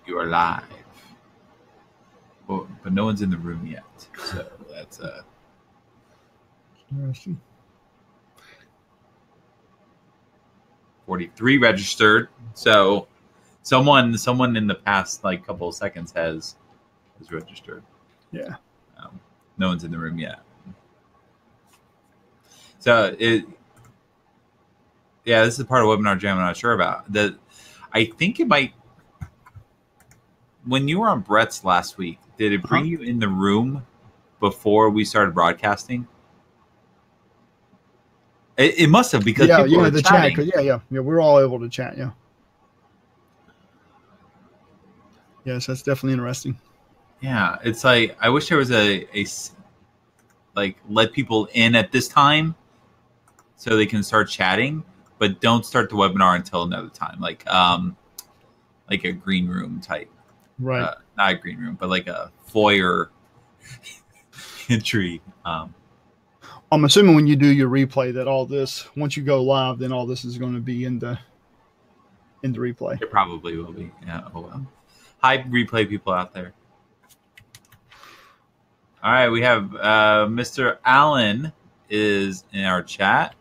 You are live. Well, but no one's in the room yet, so that's interesting. 43 registered. So someone in the past like couple of seconds has registered. Yeah. No one's in the room yet. So this is part of Webinar Jam I'm not sure about. I think it might. When you were on Brett's last week, did it bring you in the room before we started broadcasting? It must have, because people were the chatting. chat. Yeah, we're all able to chat. Yeah. Yes, that's definitely interesting. Yeah, it's like I wish there was a like let people in at this time so they can start chatting, but don't start the webinar until another time, like a green room type. Right. Not a green room, but like a foyer entry. I'm assuming when you do your replay that all this, once you go live, then all this is going to be in the replay. It probably will be. Yeah. Oh well. Hi, replay people out there. All right, we have Mr. Allen is in our chat.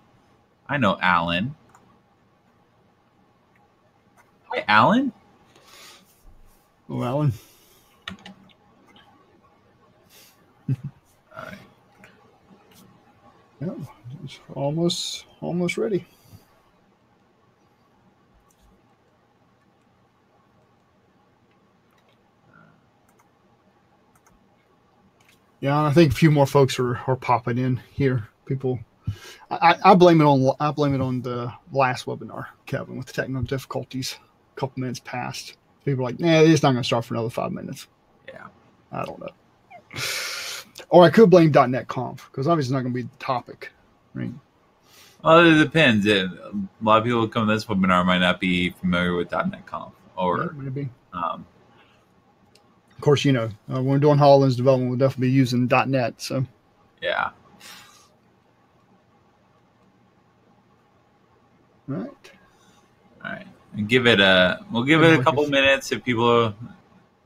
I know Alan. Hi, Alan. Oh, Alan. All right. Yeah, it's almost ready. Yeah, I think a few more folks are popping in here. People, I blame it on the last webinar, Kevin, with the technical difficulties. A couple minutes passed. People are like, nah, it's not going to start for another 5 minutes. Yeah. I don't know. Or I could blame .NET Conf, because obviously it's not going to be the topic, right? Well, it depends. A lot of people who come to this webinar might not be familiar with .NET Conf, or maybe. Of course, when we're doing HoloLens development, we'll definitely be using .NET. So yeah. All right. And we'll give it a couple minutes if people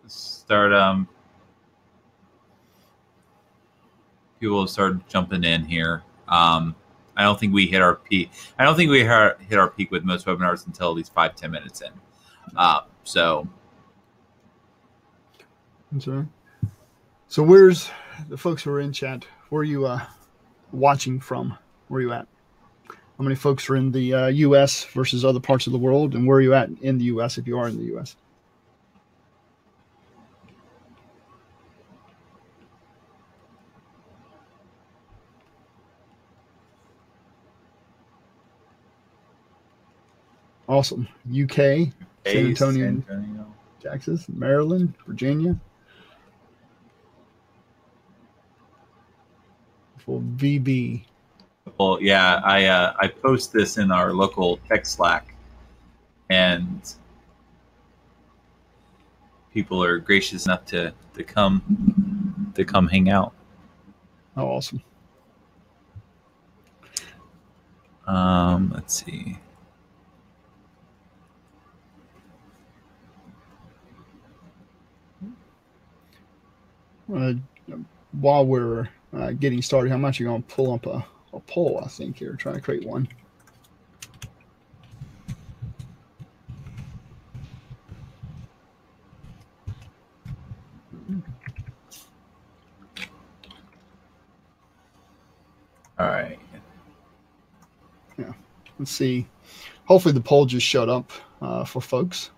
start jumping in here. I don't think we hit our peak. I don't think we hit our peak with most webinars until at least 5-10 minutes in. So where's the folks who are in chat? Where are you watching from? Where are you at? How many folks are in the U.S. versus other parts of the world? And where are you at in the U.S. if you are in the U.S.? Awesome. UK, San Antonio, Texas, Maryland, Virginia. For VB. Well, yeah, I post this in our local tech Slack, and people are gracious enough to come hang out. Oh, awesome. Let's see. While we're getting started, I'm actually going to pull up a poll, I think, here, try to create one. All right. Yeah. Let's see. Hopefully the poll just showed up for folks.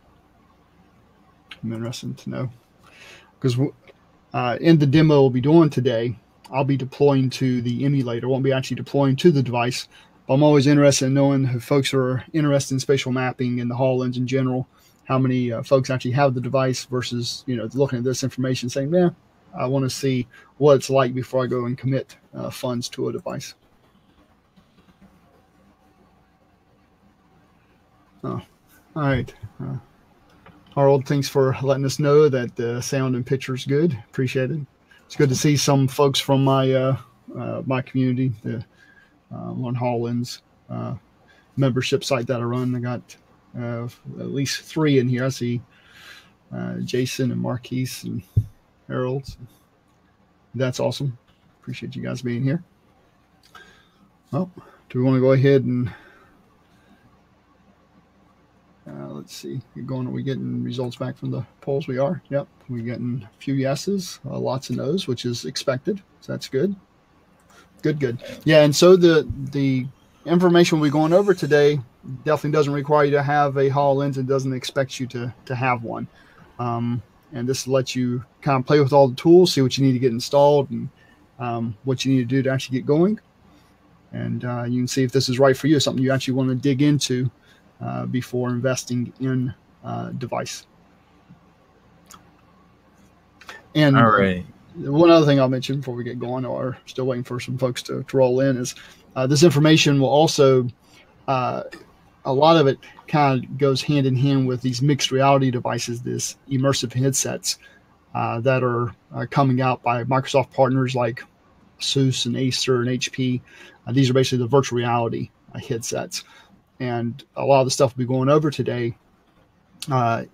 I'm interested to know. Because in the demo we'll be doing today, I'll be deploying to the emulator. Won't be actually deploying to the device. But I'm always interested in knowing if folks are interested in spatial mapping and the HoloLens in general, how many folks actually have the device versus, looking at this information saying, yeah, I want to see what it's like before I go and commit funds to a device. Oh, all right. Harold, thanks for letting us know that the sound and picture is good. Appreciate it. It's good to see some folks from my my community, the on HoloLens membership site that I run. I got at least 3 in here. I see Jason and Marquise and Harold. That's awesome. Appreciate you guys being here. Well, do we want to go ahead and let's see, are we getting results back from the polls? We are. Yep, we're getting a few yeses, lots of no's, which is expected. So that's good. Good. Yeah, and so the information we're going over today definitely doesn't require you to have a HoloLens and doesn't expect you to have one. And this lets you kind of play with all the tools, see what you need to get installed, and what you need to do to actually get going. And you can see if this is right for you, something you actually want to dig into before investing in a device. And all right. One other thing I'll mention before we get going, or still waiting for some folks to roll in, is this information will also, a lot of it kind of goes hand in hand with these mixed reality devices, this immersive headsets that are coming out by Microsoft partners like ASUS and Acer and HP. These are basically the virtual reality headsets. And a lot of the stuff we'll be going over today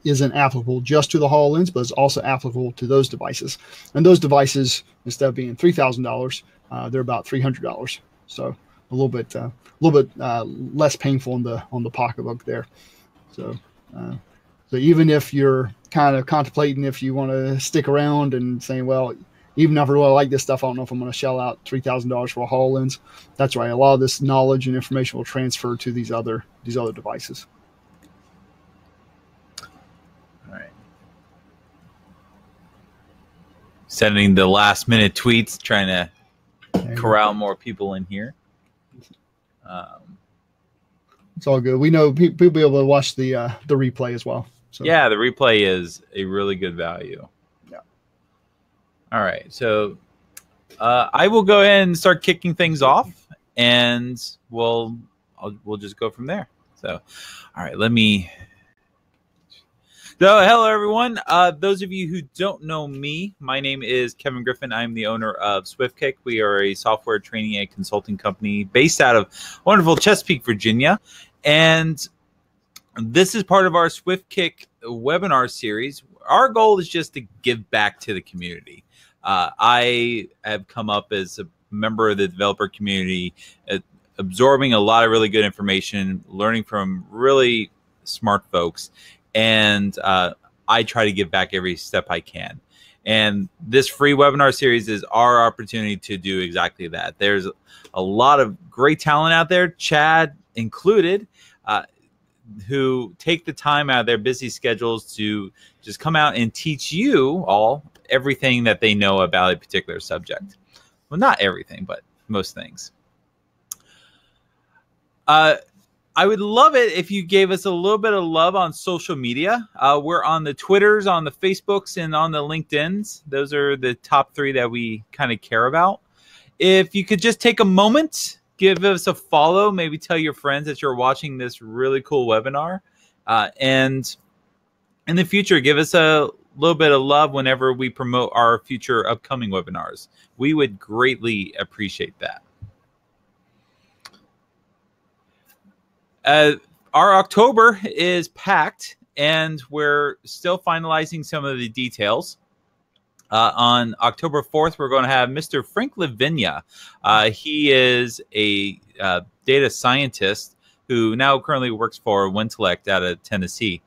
isn't applicable just to the HoloLens, but it's also applicable to those devices. And those devices, instead of being $3,000, they're about $300. So a little bit less painful on the pocketbook there. So even if you're kind of contemplating if you want to stick around and saying, well, even if I really like this stuff, I don't know if I'm going to shell out $3,000 for a HoloLens. That's right. A lot of this knowledge and information will transfer to these other devices. All right. Sending the last minute tweets, trying to corral more people in here. It's all good. We know people will be able to watch the replay as well. So. Yeah, the replay is a really good value. All right, so I will go ahead and start kicking things off, and we'll just go from there. So, all right, So, hello everyone. Those of you who don't know me, my name is Kevin Griffin. I'm the owner of SwiftKick. We are a software training and consulting company based out of wonderful Chesapeake, Virginia, and this is part of our SwiftKick webinar series. Our goal is just to give back to the community. I have come up as a member of the developer community, absorbing a lot of really good information, learning from really smart folks, and I try to give back every step I can. And this free webinar series is our opportunity to do exactly that. There's a lot of great talent out there, Chad included, who take the time out of their busy schedules to just come out and teach you all everything that they know about a particular subject. Well, not everything, but most things. I would love it if you gave us a little bit of love on social media. We're on the Twitters, on the Facebooks, and on the LinkedIns. Those are the top 3 that we kind of care about. If you could just take a moment, give us a follow, maybe tell your friends that you're watching this really cool webinar. And in the future, give us a little bit of love whenever we promote our future upcoming webinars. We would greatly appreciate that. Our October is packed, and we're still finalizing some of the details. On October 4th, we're going to have Mr. Frank Lavinia. He is a data scientist who now currently works for Wintellect out of Tennessee.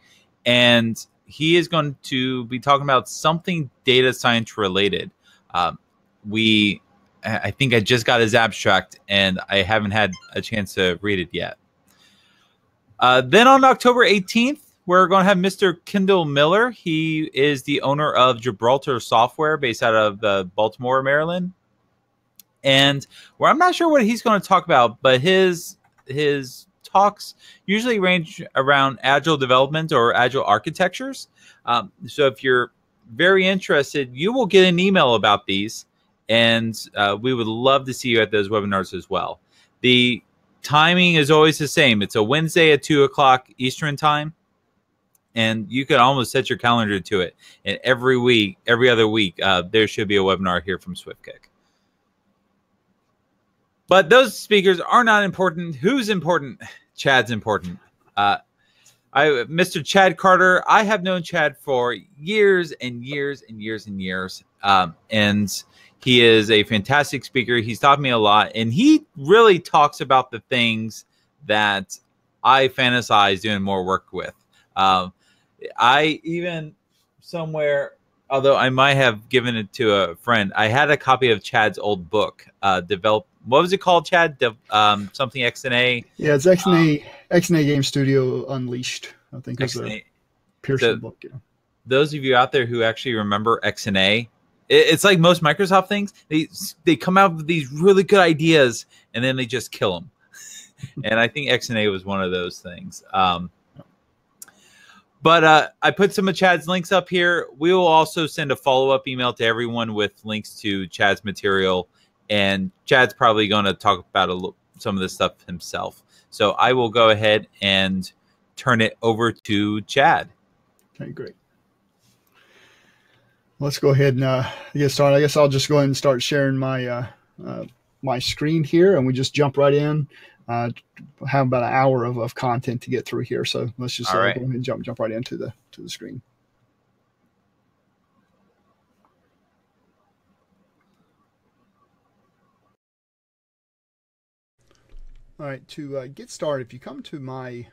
And he is going to be talking about something data science related. I think I just got his abstract, and I haven't had a chance to read it yet. Then on October 18th, we're going to have Mr. Kendall Miller. He is the owner of Gibraltar Software based out of Baltimore, Maryland. And I'm not sure what he's going to talk about, but his talks usually range around agile development or agile architectures. So if you're very interested, you will get an email about these, and we would love to see you at those webinars as well. The timing is always the same. It's a Wednesday at 2 o'clock Eastern time, and you can almost set your calendar to it. And every other week, there should be a webinar here from SwiftKick. But those speakers are not important. Who's important? Chad's important. Mr. Chad Carter, I have known Chad for years and years and years and years. And he is a fantastic speaker. He's taught me a lot. And he really talks about the things that I fantasize doing more work with. I even somewhere, although I might have given it to a friend, I had a copy of Chad's old book, what was it called, Chad? Something XNA? Yeah, it's XNA Game Studio Unleashed, I think is a Pearson book. Yeah. Those of you out there who actually remember XNA, it's like most Microsoft things. They come out with these really good ideas, and then they just kill them. And I think XNA was one of those things. But I put some of Chad's links up here. We will also send a follow-up email to everyone with links to Chad's material. And Chad's probably going to talk about some of this stuff himself. So I will go ahead and turn it over to Chad. Okay, great. Let's go ahead and get started. I guess I'll just go ahead and start sharing my my screen here, and we just jump right in. Have about an hour of content to get through here, so let's just go ahead and jump right into the screen. All right, to get started, if you come to my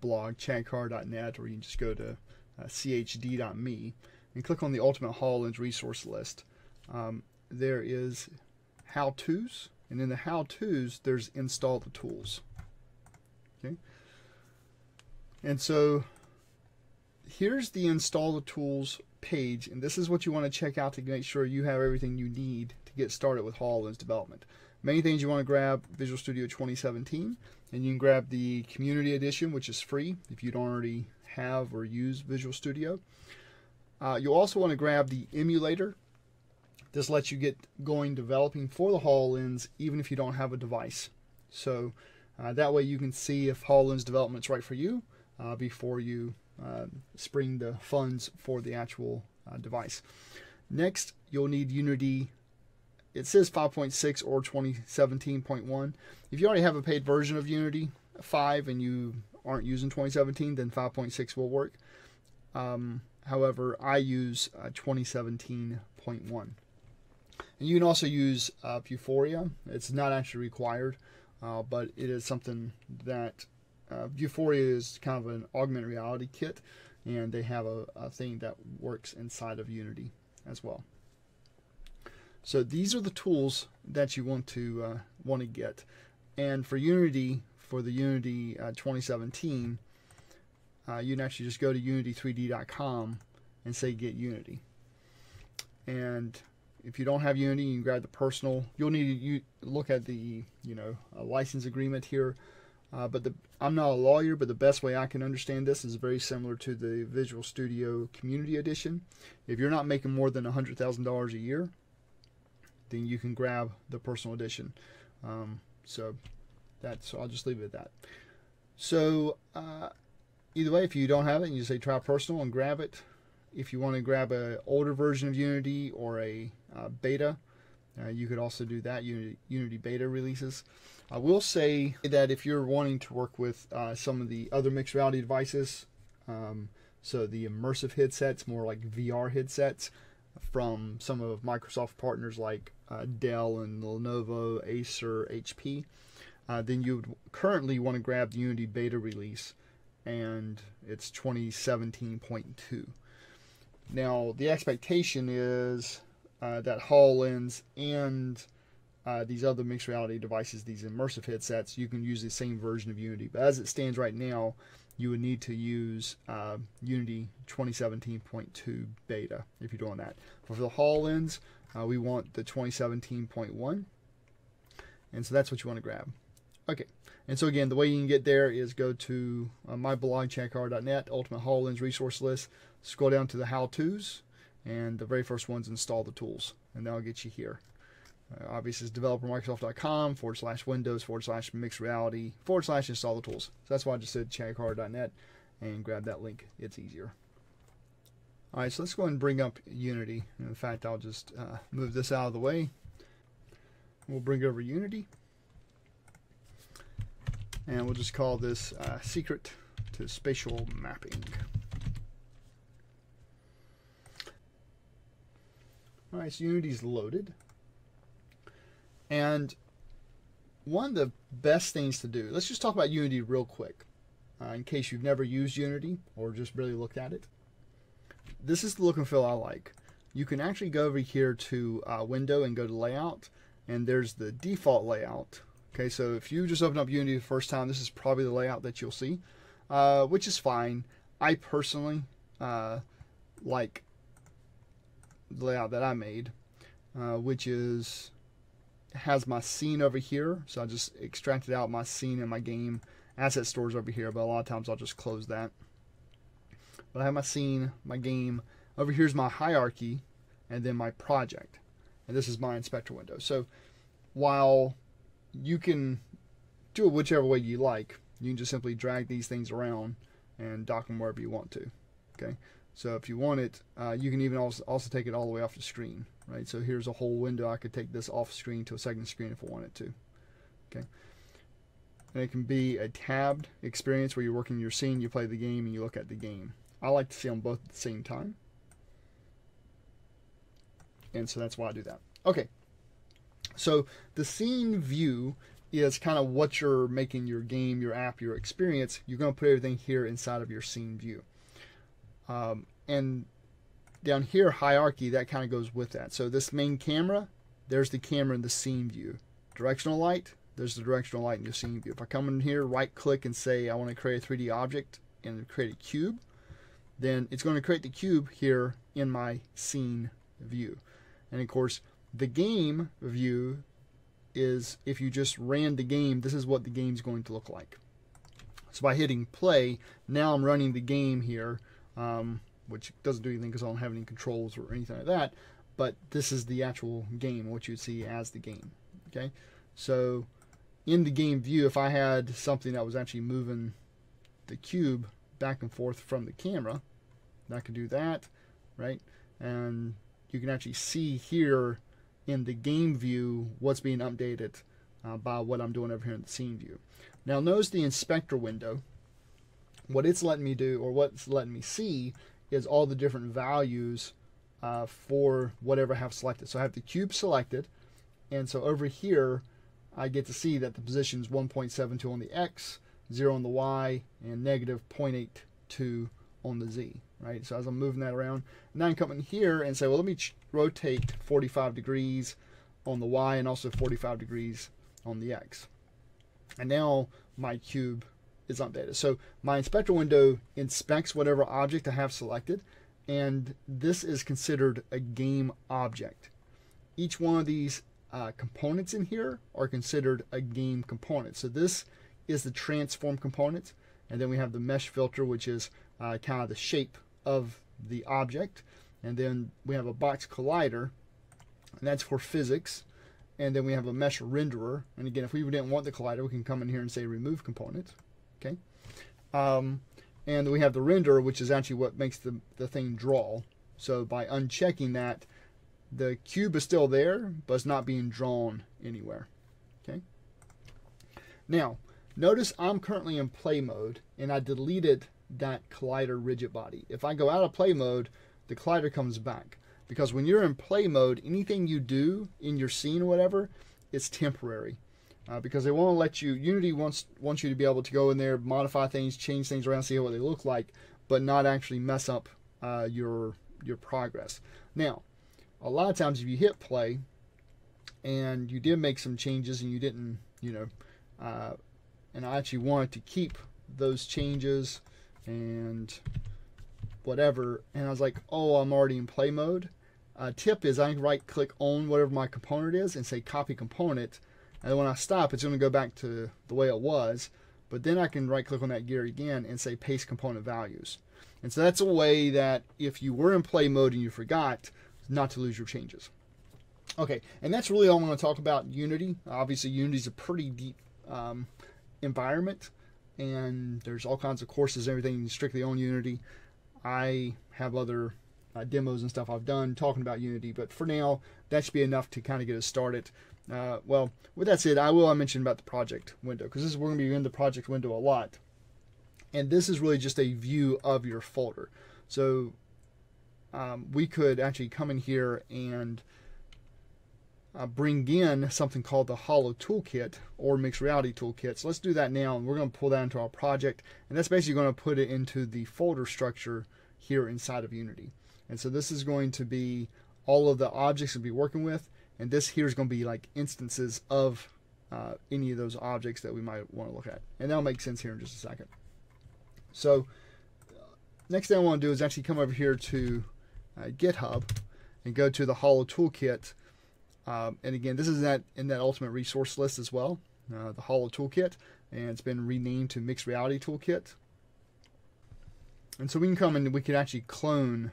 blog, chadcar.net, or you can just go to chd.me and click on the Ultimate HoloLens resource list, there is how-tos, and in the how-tos, there's install the tools. Okay, and so here's the install the tools page, and this is what you want to check out to make sure you have everything you need to get started with HoloLens development. Main things you want to grab: Visual Studio 2017, and you can grab the Community Edition, which is free if you don't already have or use Visual Studio. You'll also want to grab the emulator. This lets you get going developing for the HoloLens even if you don't have a device. So that way you can see if HoloLens development is right for you before you spring the funds for the actual device. Next, you'll need Unity. It says 5.6 or 2017.1. If you already have a paid version of Unity 5 and you aren't using 2017, then 5.6 will work. However, I use 2017.1. And you can also use Vuforia. It's not actually required, but it is something that Vuforia is kind of an augmented reality kit, and they have a thing that works inside of Unity as well. So these are the tools that you want to get. And for Unity, for the Unity 2017, you can actually just go to unity3d.com and say get Unity. And if you don't have Unity, you can grab the personal. You'll need to look at the license agreement here. But I'm not a lawyer, but the best way I can understand this is very similar to the Visual Studio Community Edition. If you're not making more than $100,000 a year, then you can grab the personal edition. So I'll just leave it at that. So either way, if you don't have it, you say try personal and grab it. If you want to grab an older version of Unity or a beta, you could also do that. Unity beta releases. I will say that if you're wanting to work with some of the other mixed reality devices, so the immersive headsets, more like VR headsets, from some of Microsoft partners like Dell and Lenovo, Acer, HP, then you would currently want to grab the Unity beta release, and it's 2017.2. Now, the expectation is that HoloLens and these other mixed reality devices, these immersive headsets, you can use the same version of Unity. But as it stands right now, you would need to use Unity 2017.2 beta if you're doing that. For the HoloLens, we want the 2017.1, and so that's what you want to grab. Okay, and so again, the way you can get there is go to my blog, chadcar.net, Ultimate HoloLens resource list, scroll down to the how-tos, and the very first one's install the tools, and that'll get you here. Obviously, it's developermicrosoft.com/windows/mixed reality /install the tools. So that's why I just said chadcar.net and grab that link. It's easier. All right, so let's go ahead and bring up Unity. In fact, I'll just move this out of the way. We'll bring over Unity, and we'll just call this secret to spatial mapping. All right, so Unity's loaded. And one of the best things to do, let's just talk about Unity real quick, in case you've never used Unity or just really looked at it. This is the look and feel I like. You can actually go over here to Window and go to Layout, and there's the default layout. Okay, so if you just open up Unity the first time, this is probably the layout that you'll see, which is fine. I personally like the layout that I made, which has my scene over here. So I just extracted out my scene and my game asset stores over here, but a lot of times I'll just close that. But I have my scene, my game. Over here's my hierarchy, and then my project. And this is my inspector window. So while you can do it whichever way you like, you can just simply drag these things around and dock them wherever you want to. Okay, so if you want it, you can even also take it all the way off the screen, right? So here's a whole window. I could take this off screen to a second screen if I wanted to. Okay, and it can be a tabbed experience where you're working your scene, you play the game, and you look at the game. I like to see them both at the same time, and so that's why I do that. Okay, so the scene view is kind of what you're making your game, your app, your experience. You're going to put everything here inside of your scene view. And down here, hierarchy, that kind of goes with that. So this main camera, there's the camera in the scene view. Directional light, there's the directional light in the scene view. If I come in here, right click and say I want to create a 3D object and create a cube, then it's going to create the cube here in my scene view. And of course, the game view is, if you just ran the game, this is what the game's going to look like. So by hitting play, now I'm running the game here, which doesn't do anything because I don't have any controls or anything like that, but this is the actual game, what you'd see as the game. Okay, so in the game view, if I had something that was actually moving the cube back and forth from the camera, I could do that, right? And you can actually see here in the game view what's being updated by what I'm doing over here in the scene view. Now notice the inspector window. What it's letting me do, or what's letting me see, is all the different values for whatever I have selected. So I have the cube selected, and so over here I get to see that the position is 1.72 on the X, 0 on the Y, and negative 0.82 on the Z. Right? So as I'm moving that around, now I can come in here and say, well, let me rotate 45 degrees on the Y and also 45 degrees on the X. And now my cube is updated. So my inspector window inspects whatever object I have selected, and this is considered a game object. Each one of these components in here are considered a game component. So this is the transform component, and then we have the mesh filter, which is kind of the shape of the object, and then we have a box collider, and that's for physics, and then we have a mesh renderer, and again, if we didn't want the collider, we can come in here and say remove component. Okay, and we have the renderer, which is actually what makes the thing draw. So by unchecking that, the cube is still there, but it's not being drawn anywhere. Okay, now notice I'm currently in play mode, and I deleted that collider rigid body. If I go out of play mode, the collider comes back, because when you're in play mode, anything you do in your scene or whatever, it's temporary, because they won't let you. Unity wants you to be able to go in there, modify things, change things around, see what they look like, but not actually mess up your progress. Now, a lot of times if you hit play and you did make some changes and you didn't, and I actually wanted to keep those changes and whatever, and I was like, oh, I'm already in play mode. Tip is I can right click on whatever my component is and say copy component, and then when I stop, it's going to go back to the way it was, but then I can right click on that gear again and say paste component values. And so that's a way that if you were in play mode and you forgot, not to lose your changes. Okay, and that's really all I'm going to talk about Unity. Obviously Unity is a pretty deep environment, and there's all kinds of courses and everything strictly on Unity. I have other demos and stuff I've done talking about Unity, but for now that should be enough to kind of get us started. Well, with that said, I mention about the project window, because we're going to be in the project window a lot. And this is really just a view of your folder. So we could actually come in here and bring in something called the Holo Toolkit or Mixed Reality Toolkit. So let's do that now, and we're going to pull that into our project, and that's basically going to put it into the folder structure here inside of Unity. And so this is going to be all of the objects we'll be working with, and this here is going to be like instances of any of those objects that we might want to look at. And that'll make sense here in just a second. So next thing I want to do is actually come over here to GitHub and go to the Holo Toolkit. And again, this is in that ultimate resource list as well, the Holo Toolkit, and it's been renamed to Mixed Reality Toolkit. And so we can come and we can actually clone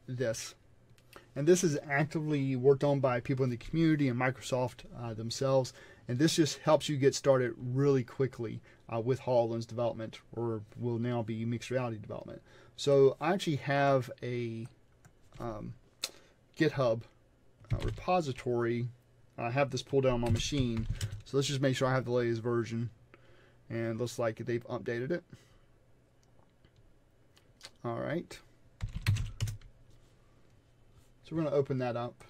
this. And this is actively worked on by people in the community and Microsoft themselves. And this just helps you get started really quickly with HoloLens development, or will now be mixed reality development. So I actually have a GitHub repository. I have this pulled down on my machine. So let's just make sure I have the latest version. And it looks like they've updated it. All right. So we're going to open that up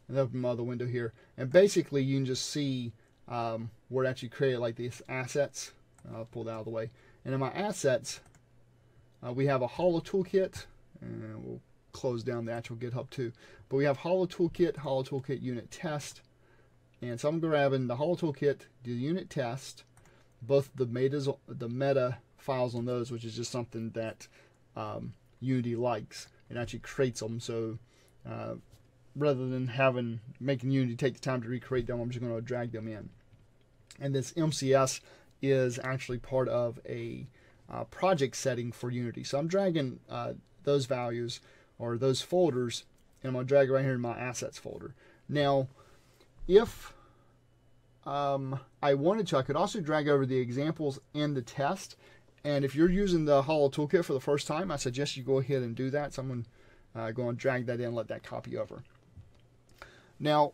and open my other window here. And basically you can just see where it actually created like these assets. I'll pull that out of the way. And in my assets, we have a Holo Toolkit, and we'll close down the actual GitHub too. But we have Holo Toolkit unit test. And so I'm grabbing the Holo Toolkit, do the unit test, both the meta files on those, which is just something that Unity likes. It actually creates them. So rather than making Unity take the time to recreate them, I'm just going to drag them in. And this MCS is actually part of a project setting for Unity. So I'm dragging those values or those folders, and I'm going to drag it right here in my assets folder. Now, if I wanted to, I could also drag over the examples and the test. And if you're using the Holo Toolkit for the first time, I suggest you go ahead and do that. So I'm going to go and drag that in and let that copy over. Now,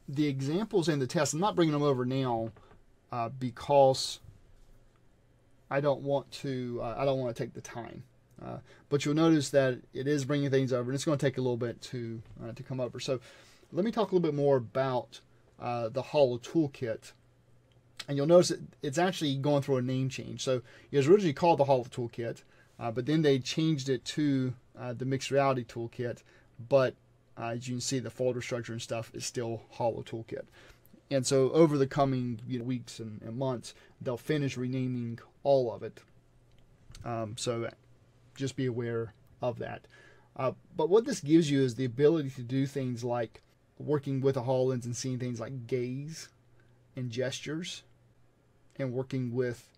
the examples and the tests, I'm not bringing them over now because I don't want to take the time. But you'll notice that it is bringing things over, and it's going to take a little bit to come over. So let me talk a little bit more about the Holo Toolkit. And you'll notice it's actually going through a name change. So it was originally called the Holo Toolkit, but then they changed it to the Mixed Reality Toolkit. But as you can see, the folder structure and stuff is still Holo Toolkit. And so over the coming weeks and months, they'll finish renaming all of it. So just be aware of that. But what this gives you is the ability to do things like working with a HoloLens and seeing things like gaze and gestures, and working with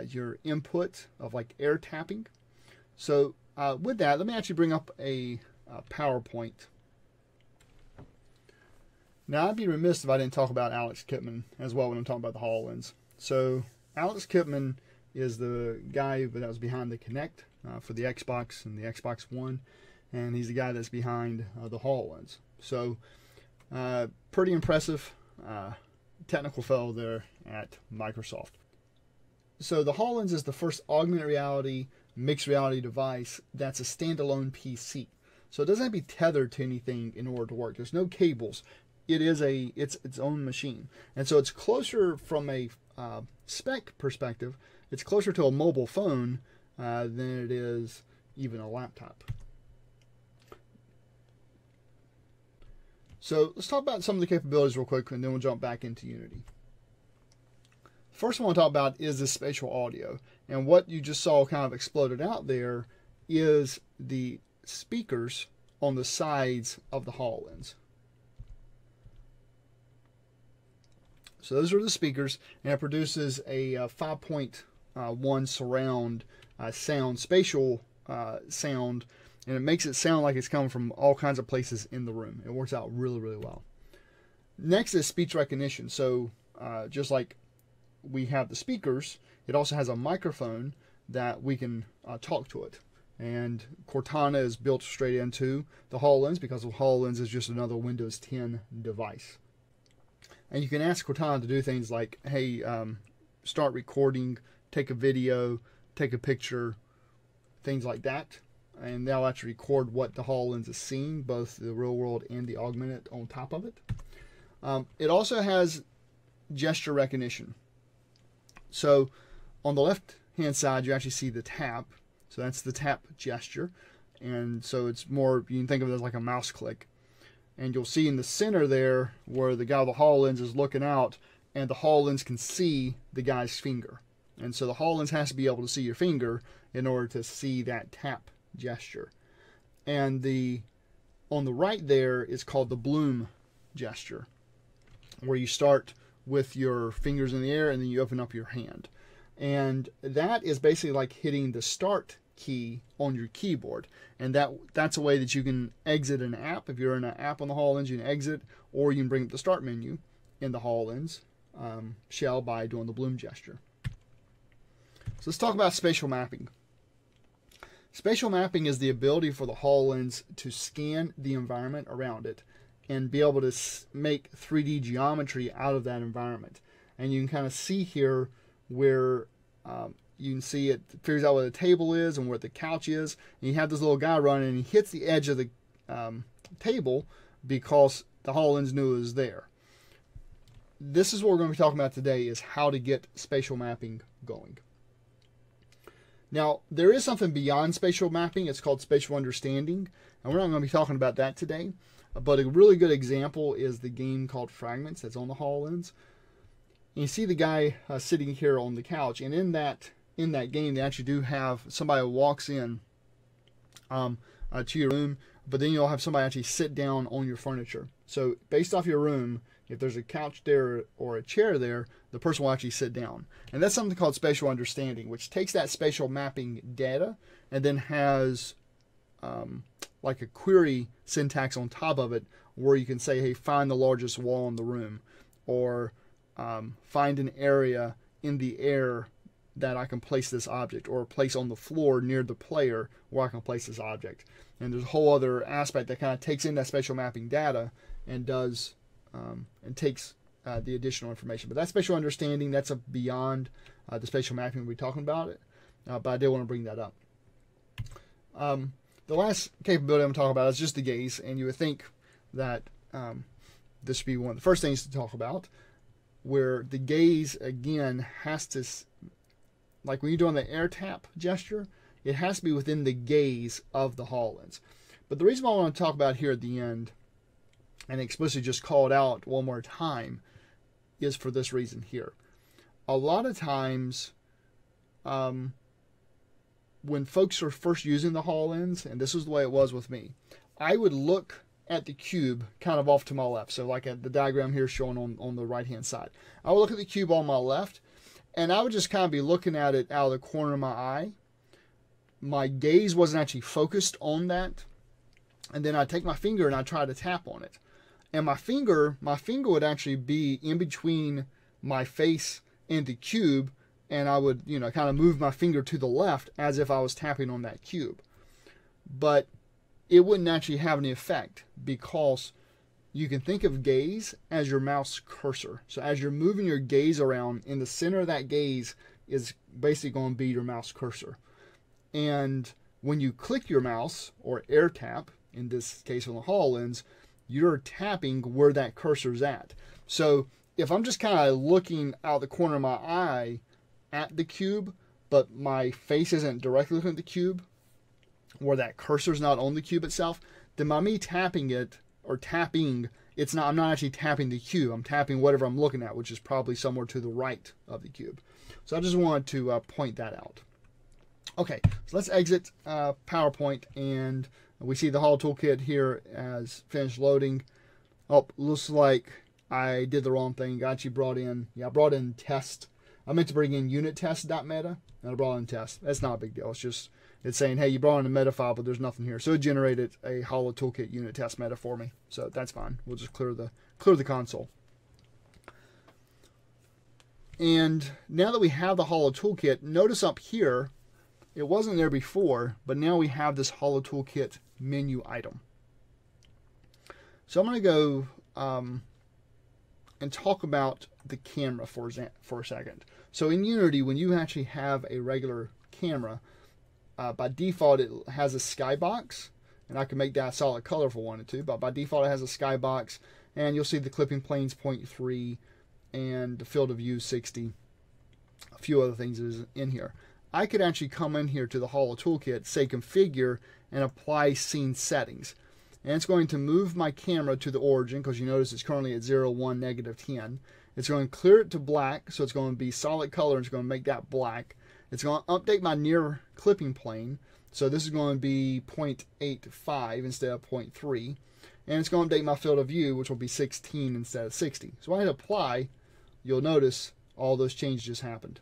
your input of like air tapping. So with that, let me actually bring up a PowerPoint. Now, I'd be remiss if I didn't talk about Alex Kipman as well when I'm talking about the HoloLens. So Alex Kipman is the guy that was behind the Kinect for the Xbox and the Xbox One, and he's the guy that's behind the HoloLens. So pretty impressive technical fellow there at Microsoft. So the HoloLens is the first augmented reality, mixed reality device that's a standalone PC. So it doesn't have to be tethered to anything in order to work. There's no cables. It is its own machine. And so it's closer from a spec perspective, it's closer to a mobile phone than it is even a laptop. So let's talk about some of the capabilities real quick, and then we'll jump back into Unity. First one I want to talk about is the spatial audio. And what you just saw kind of exploded out there is the speakers on the sides of the HoloLens. So those are the speakers, and it produces a 5.1 surround sound, spatial sound, and it makes it sound like it's coming from all kinds of places in the room. It works out really, really well. Next is speech recognition. So just like we have the speakers, it also has a microphone that we can talk to it. And Cortana is built straight into the HoloLens because the HoloLens is just another Windows 10 device. And you can ask Cortana to do things like, hey, start recording, take a video, take a picture, things like that. And that'll actually record what the HoloLens is seeing, both the real world and the augmented on top of it. It also has gesture recognition. So on the left hand side, you actually see the tap. So that's the tap gesture. And so it's more, you can think of it as like a mouse click. And you'll see in the center there where the guy with the HoloLens is looking out, and the HoloLens can see the guy's finger. And so the HoloLens has to be able to see your finger in order to see that tap gesture. And on the right there is called the bloom gesture, where you start with your fingers in the air and then you open up your hand. And that is basically like hitting the start key on your keyboard. And that's a way that you can exit an app. If you're in an app on the HoloLens, you can exit, or you can bring up the start menu in the HoloLens shell by doing the bloom gesture. So let's talk about spatial mapping. Spatial mapping is the ability for the HoloLens to scan the environment around it and be able to make 3D geometry out of that environment. And you can kind of see here where you can see it figures out where the table is and where the couch is. And you have this little guy running, and he hits the edge of the table because the HoloLens knew it was there. This is what we're going to be talking about today, is how to get spatial mapping going. Now, there is something beyond spatial mapping. It's called spatial understanding, and we're not going to be talking about that today. But a really good example is the game called Fragments that's on the HoloLens. And you see the guy sitting here on the couch, and in that game, they actually do have somebody who walks in to your room, but then you'll have somebody actually sit down on your furniture. So based off your room, if there's a couch there or a chair there, the person will actually sit down. And that's something called spatial understanding, which takes that spatial mapping data and then has like a query syntax on top of it, where you can say, hey, find the largest wall in the room, or find an area in the air that I can place this object, or place on the floor near the player where I can place this object. And there's a whole other aspect that kind of takes in that spatial mapping data and does and takes the additional information. But that spatial understanding, that's beyond the spatial mapping we're talking about it. But I did want to bring that up. The last capability I'm talking about is just the gaze, and you would think that this should be one of the first things to talk about, where the gaze again has to, like when you're doing the air tap gesture, it has to be within the gaze of the HoloLens. But the reason why I want to talk about here at the end, and explicitly just call it out one more time, is for this reason here. A lot of times, when folks are first using the HoloLens, and this is the way it was with me, I would look at the cube kind of off to my left. So like at the diagram here showing on the right hand side. I would look at the cube on my left, and I would just kind of be looking at it out of the corner of my eye. My gaze wasn't actually focused on that. And then I'd take my finger and I'd try to tap on it. And my finger would actually be in between my face and the cube, and I would, kind of move my finger to the left as if I was tapping on that cube. But it wouldn't actually have any effect, because you can think of gaze as your mouse cursor. So as you're moving your gaze around, in the center of that gaze is basically going to be your mouse cursor. And when you click your mouse, or air tap, in this case on the HoloLens, you're tapping where that cursor's at. So if I'm just kind of looking out the corner of my eye at the cube, but my face isn't directly looking at the cube, where that cursor's not on the cube itself, then by me tapping it, or tapping, I'm not actually tapping the cube. I'm tapping whatever I'm looking at, which is probably somewhere to the right of the cube. So I just wanted to point that out. Okay, so let's exit PowerPoint, and we see the Holo Toolkit here as finished loading. Oh, looks like I did the wrong thing. I actually brought in test. I meant to bring in unit test.meta, and I brought in test. That's not a big deal. It's saying, hey, you brought in a meta file, but there's nothing here. So it generated a Holo Toolkit unit test meta for me. So that's fine. We'll just clear the console. And now that we have the Holo Toolkit, notice up here, it wasn't there before, but now we have this Holo Toolkit menu item. So I'm going to go and talk about the camera for a second. So in Unity, when you actually have a regular camera, by default it has a skybox, and I can make that solid color if I wanted to, but by default it has a skybox, and you'll see the clipping plane's 0.3 and the field of view 60. A few other things is in here. I could actually come in here to the Holo Toolkit, say configure, and apply scene settings. And it's going to move my camera to the origin, because you notice it's currently at 0, 1, -10. It's going to clear it to black, so it's going to be solid color, and it's going to make that black. It's going to update my near clipping plane, so this is going to be 0.85 instead of 0.3. And it's going to update my field of view, which will be 16 instead of 60. So when I hit apply, you'll notice all those changes just happened.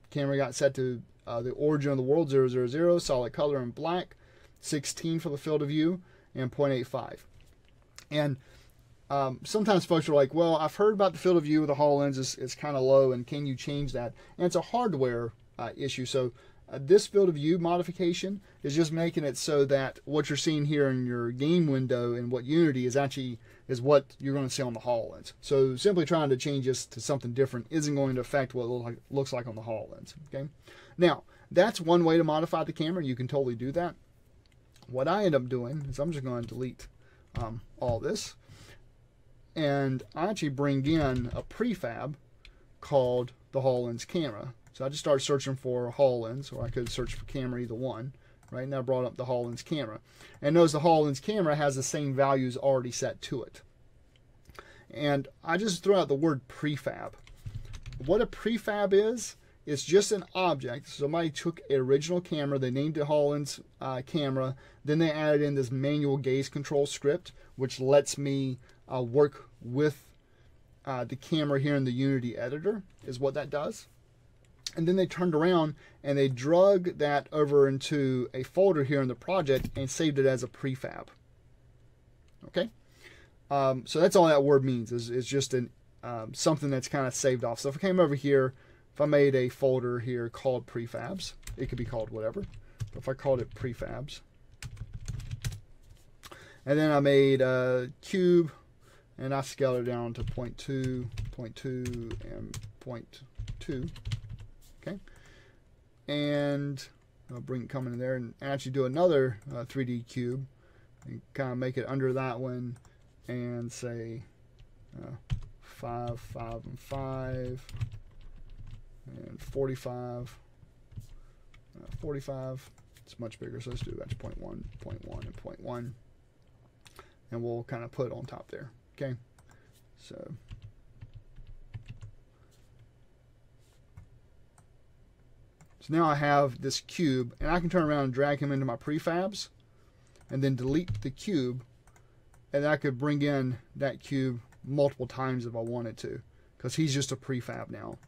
Camera got set to the origin of the world, 000, solid color and black, 16 for the field of view, and 0.85. And sometimes folks are like, well, I've heard about the field of view with the HoloLens is kind of low, and can you change that? And it's a hardware issue. So this field of view modification is just making it so that what you're seeing here in your game window in what Unity is actually is what you're going to see on the HoloLens. So simply trying to change this to something different isn't going to affect what it looks like on the HoloLens. Okay, now that's one way to modify the camera. You can totally do that. What I end up doing is I'm just going to delete all this, and I actually bring in a prefab called the HoloLens camera. So I just started searching for HoloLens, or I could search for camera, either one. Right now I brought up the HoloLens camera. And notice the HoloLens camera has the same values already set to it. And I just threw out the word prefab. What a prefab is, it's just an object. Somebody took an original camera, they named it HoloLens camera, then they added in this manual gaze control script, which lets me work with the camera here in the Unity editor, is what that does. And then they turned around and they drug that over into a folder here in the project and saved it as a prefab. Okay, so that's all that word means, is just an something that's kind of saved off. So if I came over here, if I made a folder here called prefabs, it could be called whatever, but if I called it prefabs, and then I made a cube, and I scaled it down to 0.2, 0.2, and 0.2. Okay, and I'll come in there and actually do another 3D cube and kind of make it under that one, and say 5, 5, and 5, and 45, 45. It's much bigger, so let's do that's 0.1, 0.1, and 0.1, and we'll kind of put it on top there. Okay, so now I have this cube, and I can turn around and drag him into my prefabs, and then delete the cube, and I could bring in that cube multiple times if I wanted to, because he's just a prefab now.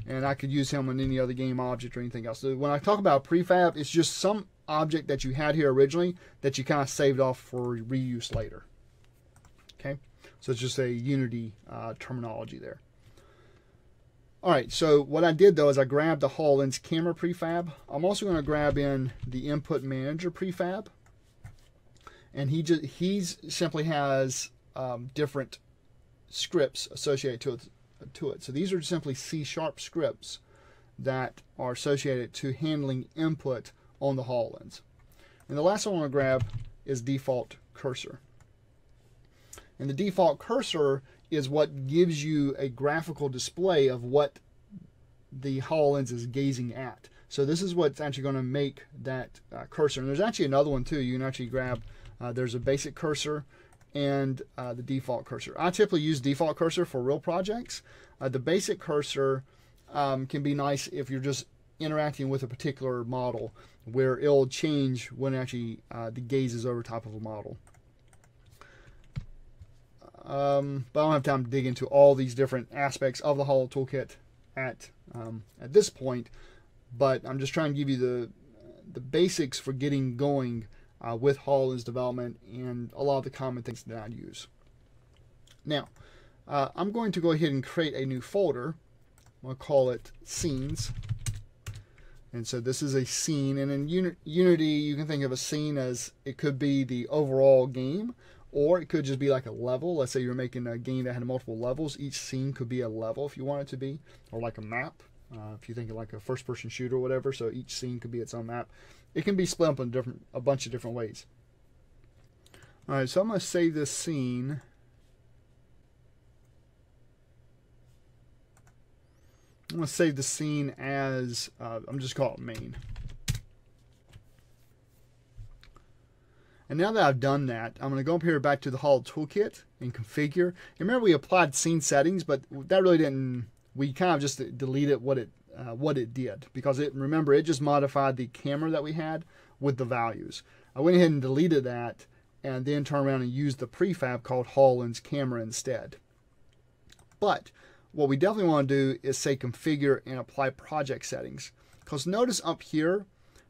And I could use him on any other game object or anything else. So when I talk about prefab, it's just some object that you had here originally that you kind of saved off for reuse later. Okay, so it's just a Unity terminology there. Alright, so what I did though is I grabbed the HoloLens camera prefab. I'm also going to grab in the input manager prefab, and he simply has different scripts associated to it. So these are simply C# scripts that are associated to handling input on the HoloLens. And the last one I want to grab is default cursor. And the default cursor is what gives you a graphical display of what the HoloLens is gazing at. So this is what's actually going to make that cursor. And there's actually another one too. You can actually grab, there's a basic cursor and the default cursor. I typically use default cursor for real projects. The basic cursor can be nice if you're just interacting with a particular model, where it'll change when actually the gaze is over top of a model. But I don't have time to dig into all these different aspects of the Holo Toolkit at this point, but I'm just trying to give you the basics for getting going with HoloLens development and a lot of the common things that I use. Now, I'm going to go ahead and create a new folder. I'm going to call it Scenes. And so this is a scene, and in Unity you can think of a scene as it could be the overall game, or it could just be like a level. Let's say you're making a game that had multiple levels. Each scene could be a level if you want it to be, or like a map. If you think of like a first-person shooter or whatever, so each scene could be its own map. It can be split up in a bunch of different ways. All right, so I'm going to save this scene. I'm going to save the scene as, I'm just calling it main. And now that I've done that, I'm going to go up here back to the Holo Toolkit and configure. And remember, we applied scene settings, but that really didn't. We kind of just deleted what it did, because remember, it just modified the camera that we had with the values. I went ahead and deleted that, and then turned around and used the prefab called HoloLens camera instead. But what we definitely want to do is say configure and apply project settings, because notice up here,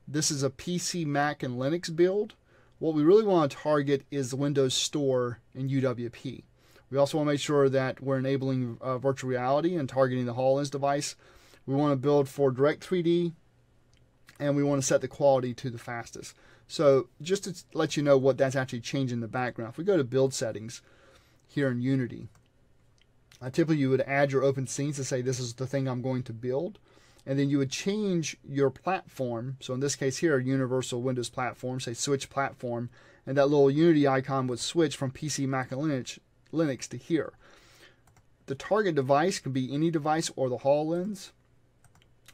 this is a PC, Mac, and Linux build. What we really want to target is the Windows Store and UWP. We also want to make sure that we're enabling virtual reality and targeting the HoloLens device. We want to build for Direct 3D, and we want to set the quality to the fastest. So just to let you know what that's actually changing in the background, if we go to build settings here in Unity, typically you would add your open scenes to say this is the thing I'm going to build. And then you would change your platform. So in this case here, Universal Windows Platform, say switch platform, and that little Unity icon would switch from PC, Mac, and Linux to here. The target device could be any device or the HoloLens.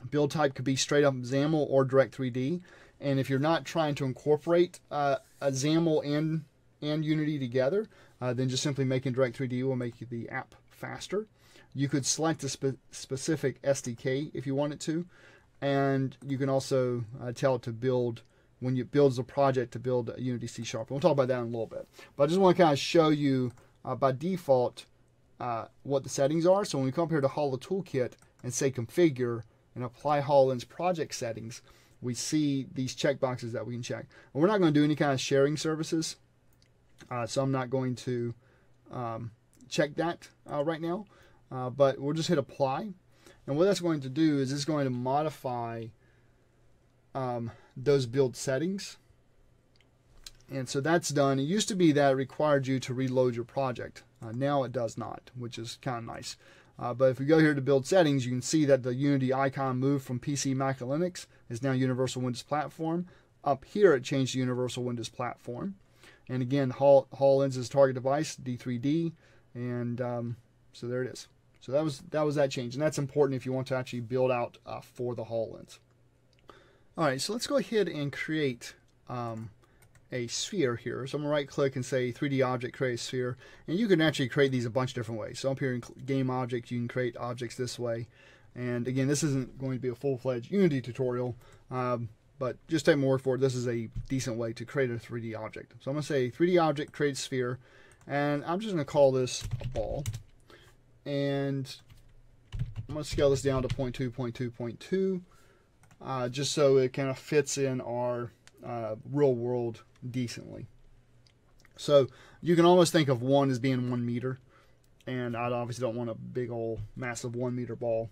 Build type could be straight up XAML or Direct 3D. And if you're not trying to incorporate a XAML and Unity together, then just simply making Direct 3D will make the app faster. You could select a specific SDK if you wanted to, and you can also tell it to build, when it builds a project, to build a Unity C#. We'll talk about that in a little bit. But I just want to kind of show you by default what the settings are. So when we come here to Holo Toolkit and say configure and apply HoloLens project settings, we see these checkboxes that we can check. And we're not going to do any kind of sharing services, so I'm not going to check that right now. But we'll just hit apply, and what that's going to do is it's going to modify those build settings. And so that's done. It used to be that it required you to reload your project. Now it does not, which is kind of nice. But if we go here to build settings, you can see that the Unity icon moved from PC, Mac, and Linux. Is now Universal Windows Platform. Up here it changed to Universal Windows Platform. And again, HoloLens is target device, D3D, and so there it is. So that was that change, and that's important if you want to actually build out for the HoloLens. All right, so let's go ahead and create a sphere here. So I'm gonna right click and say 3D object, create a sphere, and you can actually create these a bunch of different ways. So up here in game object, you can create objects this way. And again, this isn't going to be a full-fledged Unity tutorial, but just take my word for it. This is a decent way to create a 3D object. So I'm gonna say 3D object, create sphere, and I'm just gonna call this a ball. And I'm going to scale this down to 0.2, 0.2, 0.2, just so it kind of fits in our real world decently. So you can almost think of 1 as being 1 meter, and I obviously don't want a big old massive 1 meter ball,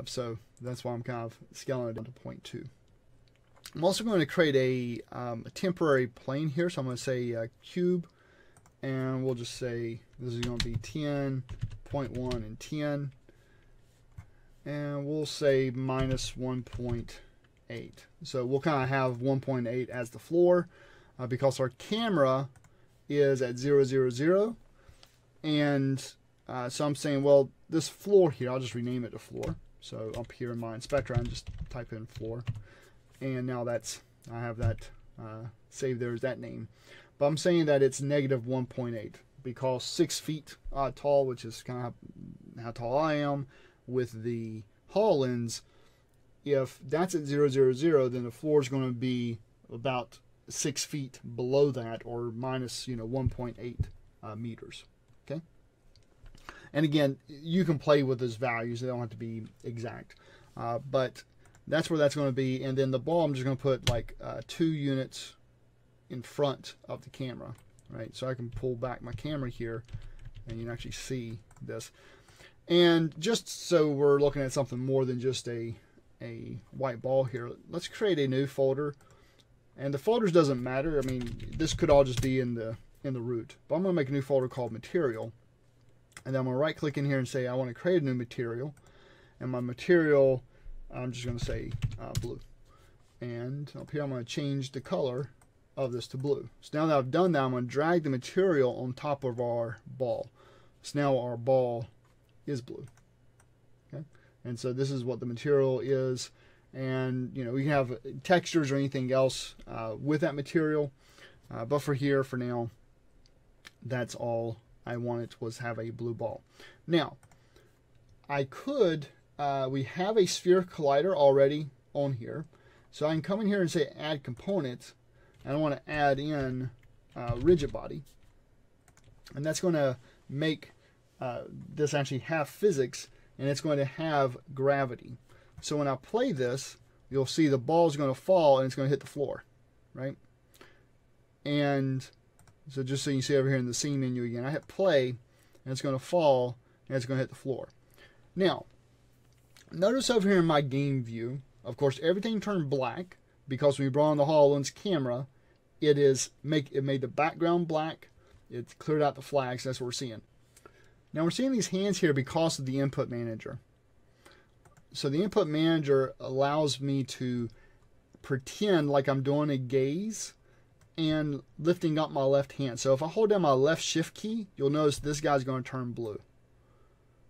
so that's why I'm kind of scaling it down to 0.2. I'm also going to create a temporary plane here, so I'm going to say cube, and we'll just say this is going to be 10, 0.1, and 10, and we'll say minus 1.8. So we'll kind of have 1.8 as the floor because our camera is at 0, 0, 0, and so I'm saying, well, this floor here, I'll just rename it to floor. So up here in my inspector, I just type in floor, and now I have that saved there as that name. But I'm saying that it's negative 1.8 because 6 feet tall, which is kind of how tall I am with the HoloLens. If that's at 0, 0, 0, then the floor is going to be about 6 feet below that, or minus 1.8 meters. Okay. And again, you can play with those values; they don't have to be exact. But that's where that's going to be. And then the ball, I'm just going to put like 2 units in front of the camera, right? So I can pull back my camera here, and you can actually see this. And just so we're looking at something more than just a white ball here, let's create a new folder. And the folders doesn't matter. I mean, this could all just be in the root. But I'm going to make a new folder called material. And then I'm going to right click in here and say I want to create a new material. and my material, I'm just going to say blue. And up here I'm going to change the color of this to blue. So now that I've done that, I'm going to drag the material on top of our ball. So now our ball is blue. Okay? And so this is what the material is. And you know, we can have textures or anything else with that material. But for here, for now, that's all I wanted was have a blue ball. Now, I could, we have a sphere collider already on here. So I can come in here and say add component, and I want to add in Rigidbody. And that's going to make this actually have physics, and it's going to have gravity. So when I play this, you'll see the ball is going to fall and it's going to hit the floor, right? And so just so you see over here in the scene menu again, I hit play, and it's going to fall, and it's going to hit the floor. Now, notice over here in my game view, of course, everything turned black because when we brought on the HoloLens camera, it made the background black. It cleared out the flags. That's what we're seeing. Now we're seeing these hands here because of the input manager. So the input manager allows me to pretend like I'm doing a gaze and lifting up my left hand. So if I hold down my left shift key, you'll notice this guy's going to turn blue.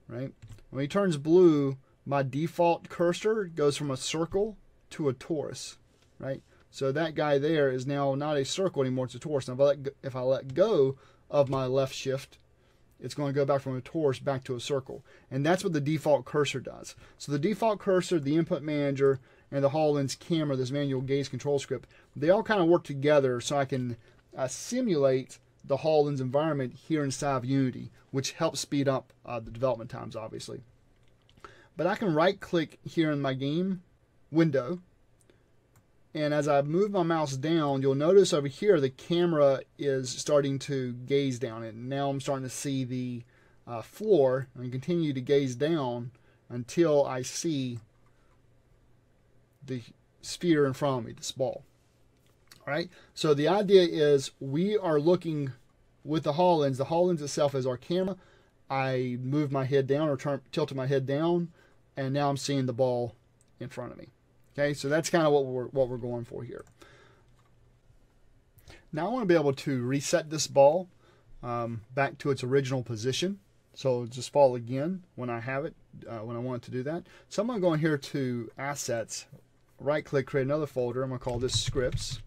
Right? When he turns blue, my default cursor goes from a circle to a torus, right? So that guy there is now not a circle anymore, it's a torus. Now if I let go of my left shift, it's going to go back from a torus back to a circle. And that's what the default cursor does. So the default cursor, the input manager, and the HoloLens camera, this manual gaze control script, they all kind of work together so I can simulate the HoloLens environment here inside of Unity, which helps speed up the development times, obviously. But I can right click here in my game window, and as I move my mouse down, you'll notice over here the camera is starting to gaze down, and now I'm starting to see the floor, and continue to gaze down until I see the sphere in front of me, this ball. All right, so the idea is we are looking with the HoloLens. The HoloLens itself is our camera. I move my head down or tilted my head down, and now I'm seeing the ball in front of me. Okay, so that's kind of what we're going for here. Now I want to be able to reset this ball back to its original position. So just fall again when I have it, when I want it to do that. So I'm going to go in here to Assets, right click, create another folder. I'm going to call this Scripts.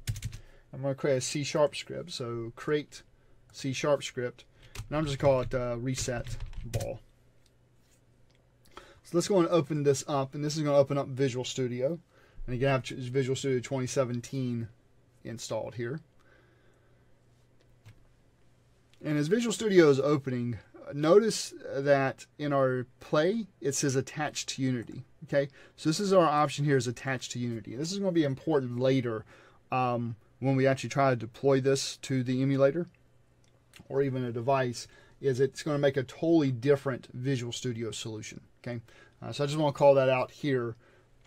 I'm going to create a C# script. So create C# script, and I'm just going to call it Reset Ball. So let's go and open this up, and this is going to open up Visual Studio. And again, I have Visual Studio 2017 installed here. And as Visual Studio is opening, notice that in our play, it says attached to Unity. Okay, so this is our option here, is attached to Unity. This is going to be important later when we actually try to deploy this to the emulator or even a device. Is it's going to make a totally different Visual Studio solution. Okay, so I just want to call that out here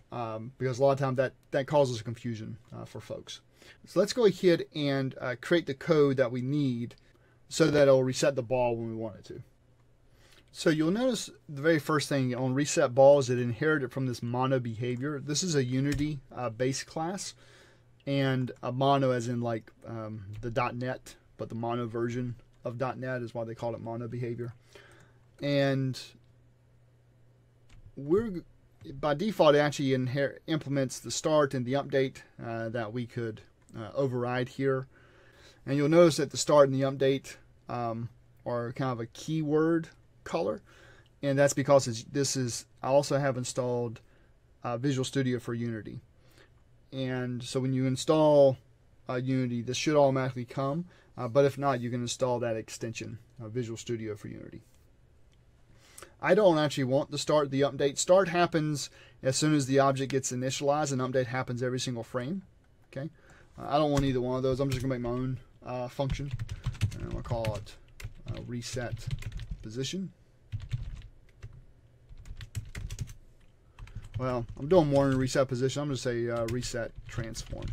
because a lot of times that causes confusion for folks. So let's go ahead and create the code that we need so that it'll reset the ball when we want it to. So you'll notice the very first thing on reset ball is it inherited from this mono behavior. This is a Unity base class, and a mono as in like the .NET, but the mono version of .NET is why they call it mono behavior. And by default it actually implements the start and the update that we could override here. And you'll notice that the start and the update are kind of a keyword color, and that's because I also have installed Visual Studio for Unity. And so when you install Unity, this should automatically come, but if not, you can install that extension, Visual Studio for Unity. I don't actually want the start, the update. Start happens as soon as the object gets initialized, and update happens every single frame. Okay, I don't want either one of those. I'm just going to make my own function, and I'm going to call it reset position. Well, I'm doing more than reset position. I'm going to say reset transform.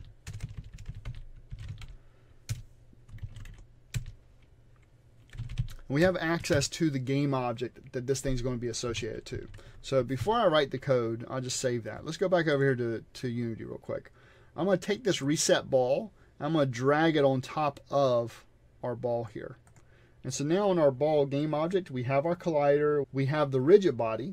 We have access to the game object that this thing's going to be associated to. So before I write the code, I'll just save that. Let's go back over here to Unity real quick. I'm going to take this reset ball. I'm going to drag it on top of our ball here. And so now in our ball game object, we have our collider, we have the Rigidbody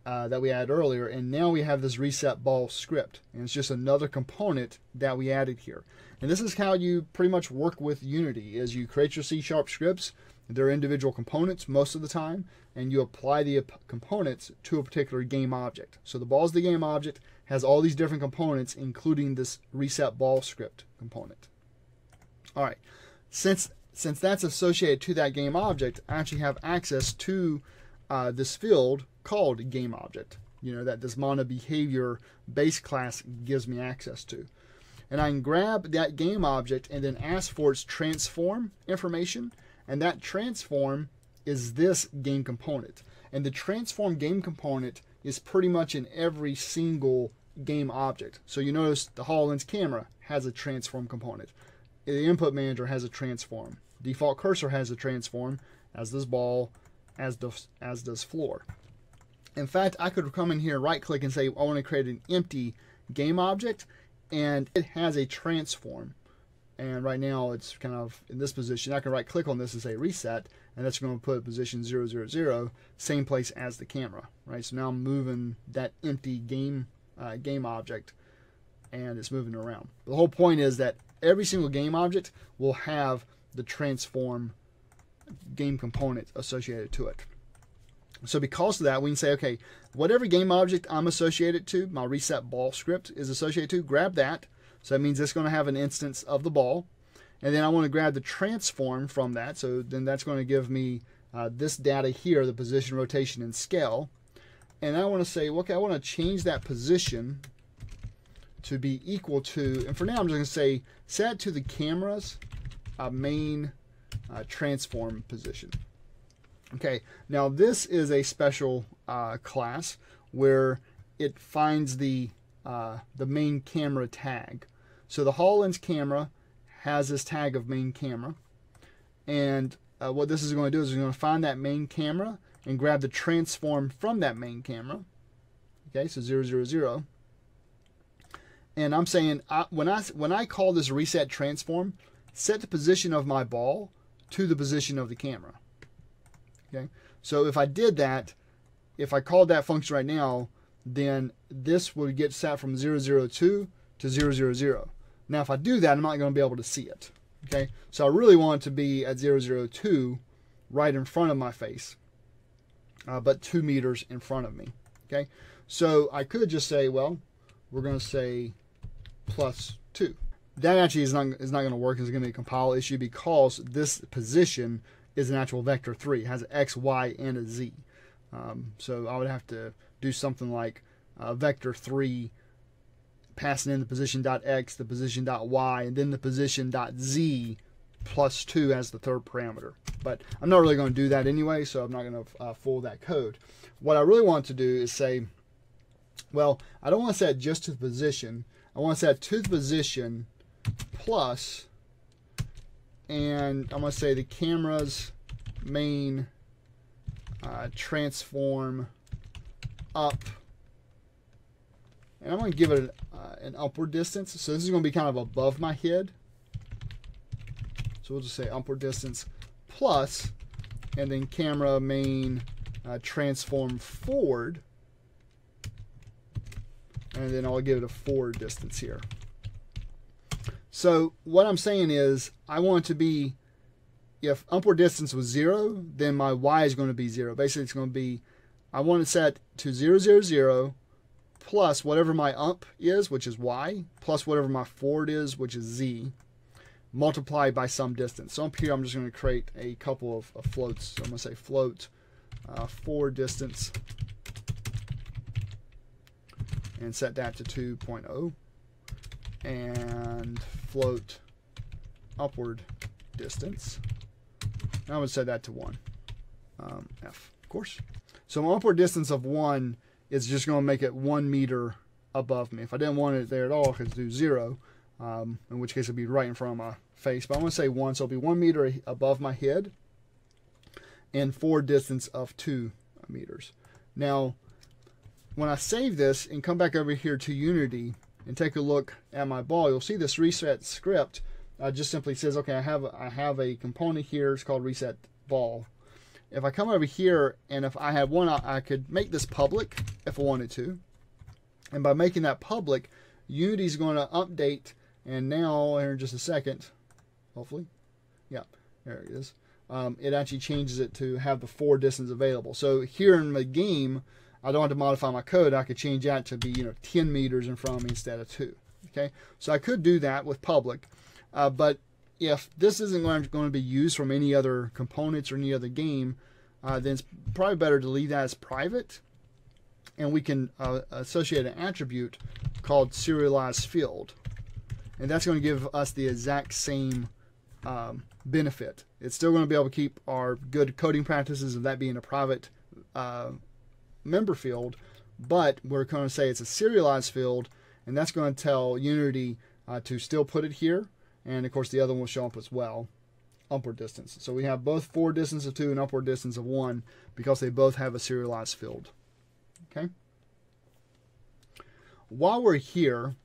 that we added earlier, and now we have this reset ball script. And it's just another component that we added here. And this is how you pretty much work with Unity, is you create your C# scripts. They're individual components most of the time, and you apply the components to a particular game object. So the ball is the game object, has all these different components, including this reset ball script component. All right, since that's associated to that game object, I actually have access to this field called game object, that this mono behavior base class gives me access to. And I can grab that game object and then ask for its transform information. And that transform is this game component. And the transform game component is pretty much in every single game object. So you notice the HoloLens camera has a transform component. The input manager has a transform. Default cursor has a transform, as does ball, as does floor. In fact, I could come in here, right click, and say I want to create an empty game object, and it has a transform. And right now it's kind of in this position. I can right click on this and say reset, and that's going to put position 000, same place as the camera, right? So now I'm moving that empty game object, and it's moving around. The whole point is that every single game object will have the transform game component associated to it. So because of that, we can say, okay, whatever game object I'm associated to, my reset ball script is associated to, grab that. So that means it's going to have an instance of the ball. And then I want to grab the transform from that. So then that's going to give me this data here, the position, rotation, and scale. And I want to say, okay, I want to change that position to be equal to, and for now I'm just going to say, set to the camera's main transform position. Okay, now this is a special class where it finds the main camera tag. So the HoloLens camera has this tag of main camera, and what this is going to do is it's going to find that main camera and grab the transform from that main camera. Okay, so 000, and I'm saying when I call this reset transform, set the position of my ball to the position of the camera. Okay, so if I did that, if I called that function right now, then this would get set from 002 to 000. Now if I do that, I'm not going to be able to see it. Okay, so I really want it to be at 002 right in front of my face, but 2 meters in front of me. Okay, so I could just say, well, we're going to say +2. That actually is not going to work. It's going to be a compile issue because this position is an actual vector 3. It has an X, Y, and a Z. So I would have to do something like vector 3 passing in the position.x, the position.y, and then the position.z +2 as the third parameter. But I'm not really going to do that anyway, so I'm not going to fool that code. What I really want to do is say, well, I don't want to set just to the position. I want to set to the position plus, and I'm going to say the camera's main transform up, and I'm going to give it an upward distance. So this is going to be kind of above my head. So we'll just say upward distance plus, and then camera main transform forward, and then I'll give it a forward distance here. So what I'm saying is I want it to be, if upward distance was 0, then my y is going to be 0. Basically it's going to be, I want it set to 000 plus whatever my up is, which is y, plus whatever my forward is, which is z, multiplied by some distance. So up here I'm just going to create a couple of floats. So I'm going to say float forward distance and set that to 2.0, and float upward distance. Now I'm going to set that to 1, f, of course. So my upward distance of 1 is just going to make it 1 meter above me. If I didn't want it there at all, I could do 0, in which case it would be right in front of my face. But I'm going to say 1, so it'll be 1 meter above my head, and forward distance of 2 meters. Now, when I save this and come back over here to Unity and take a look at my ball, you'll see this reset script just simply says, okay, I have a component here. It's called reset ball. If I come over here and if I had one, I could make this public if I wanted to. And by making that public, Unity's going to update. And now, here in just a second, hopefully, yeah, there it is. It actually changes it to have the 4 distance available. So here in the game, I don't have to modify my code. I could change that to be 10 meters in front of me instead of 2. Okay, so I could do that with public, but if this isn't going to be used from any other components or any other game, then it's probably better to leave that as private, and we can associate an attribute called serialized field, and that's going to give us the exact same benefit. It's still going to be able to keep our good coding practices of that being a private member field, but we're going to say it's a serialized field, and that's going to tell Unity to still put it here, and of course the other one will show up as well, upward distance. So we have both forward distance of 2 and upward distance of 1 because they both have a serialized field. Okay. While we're here,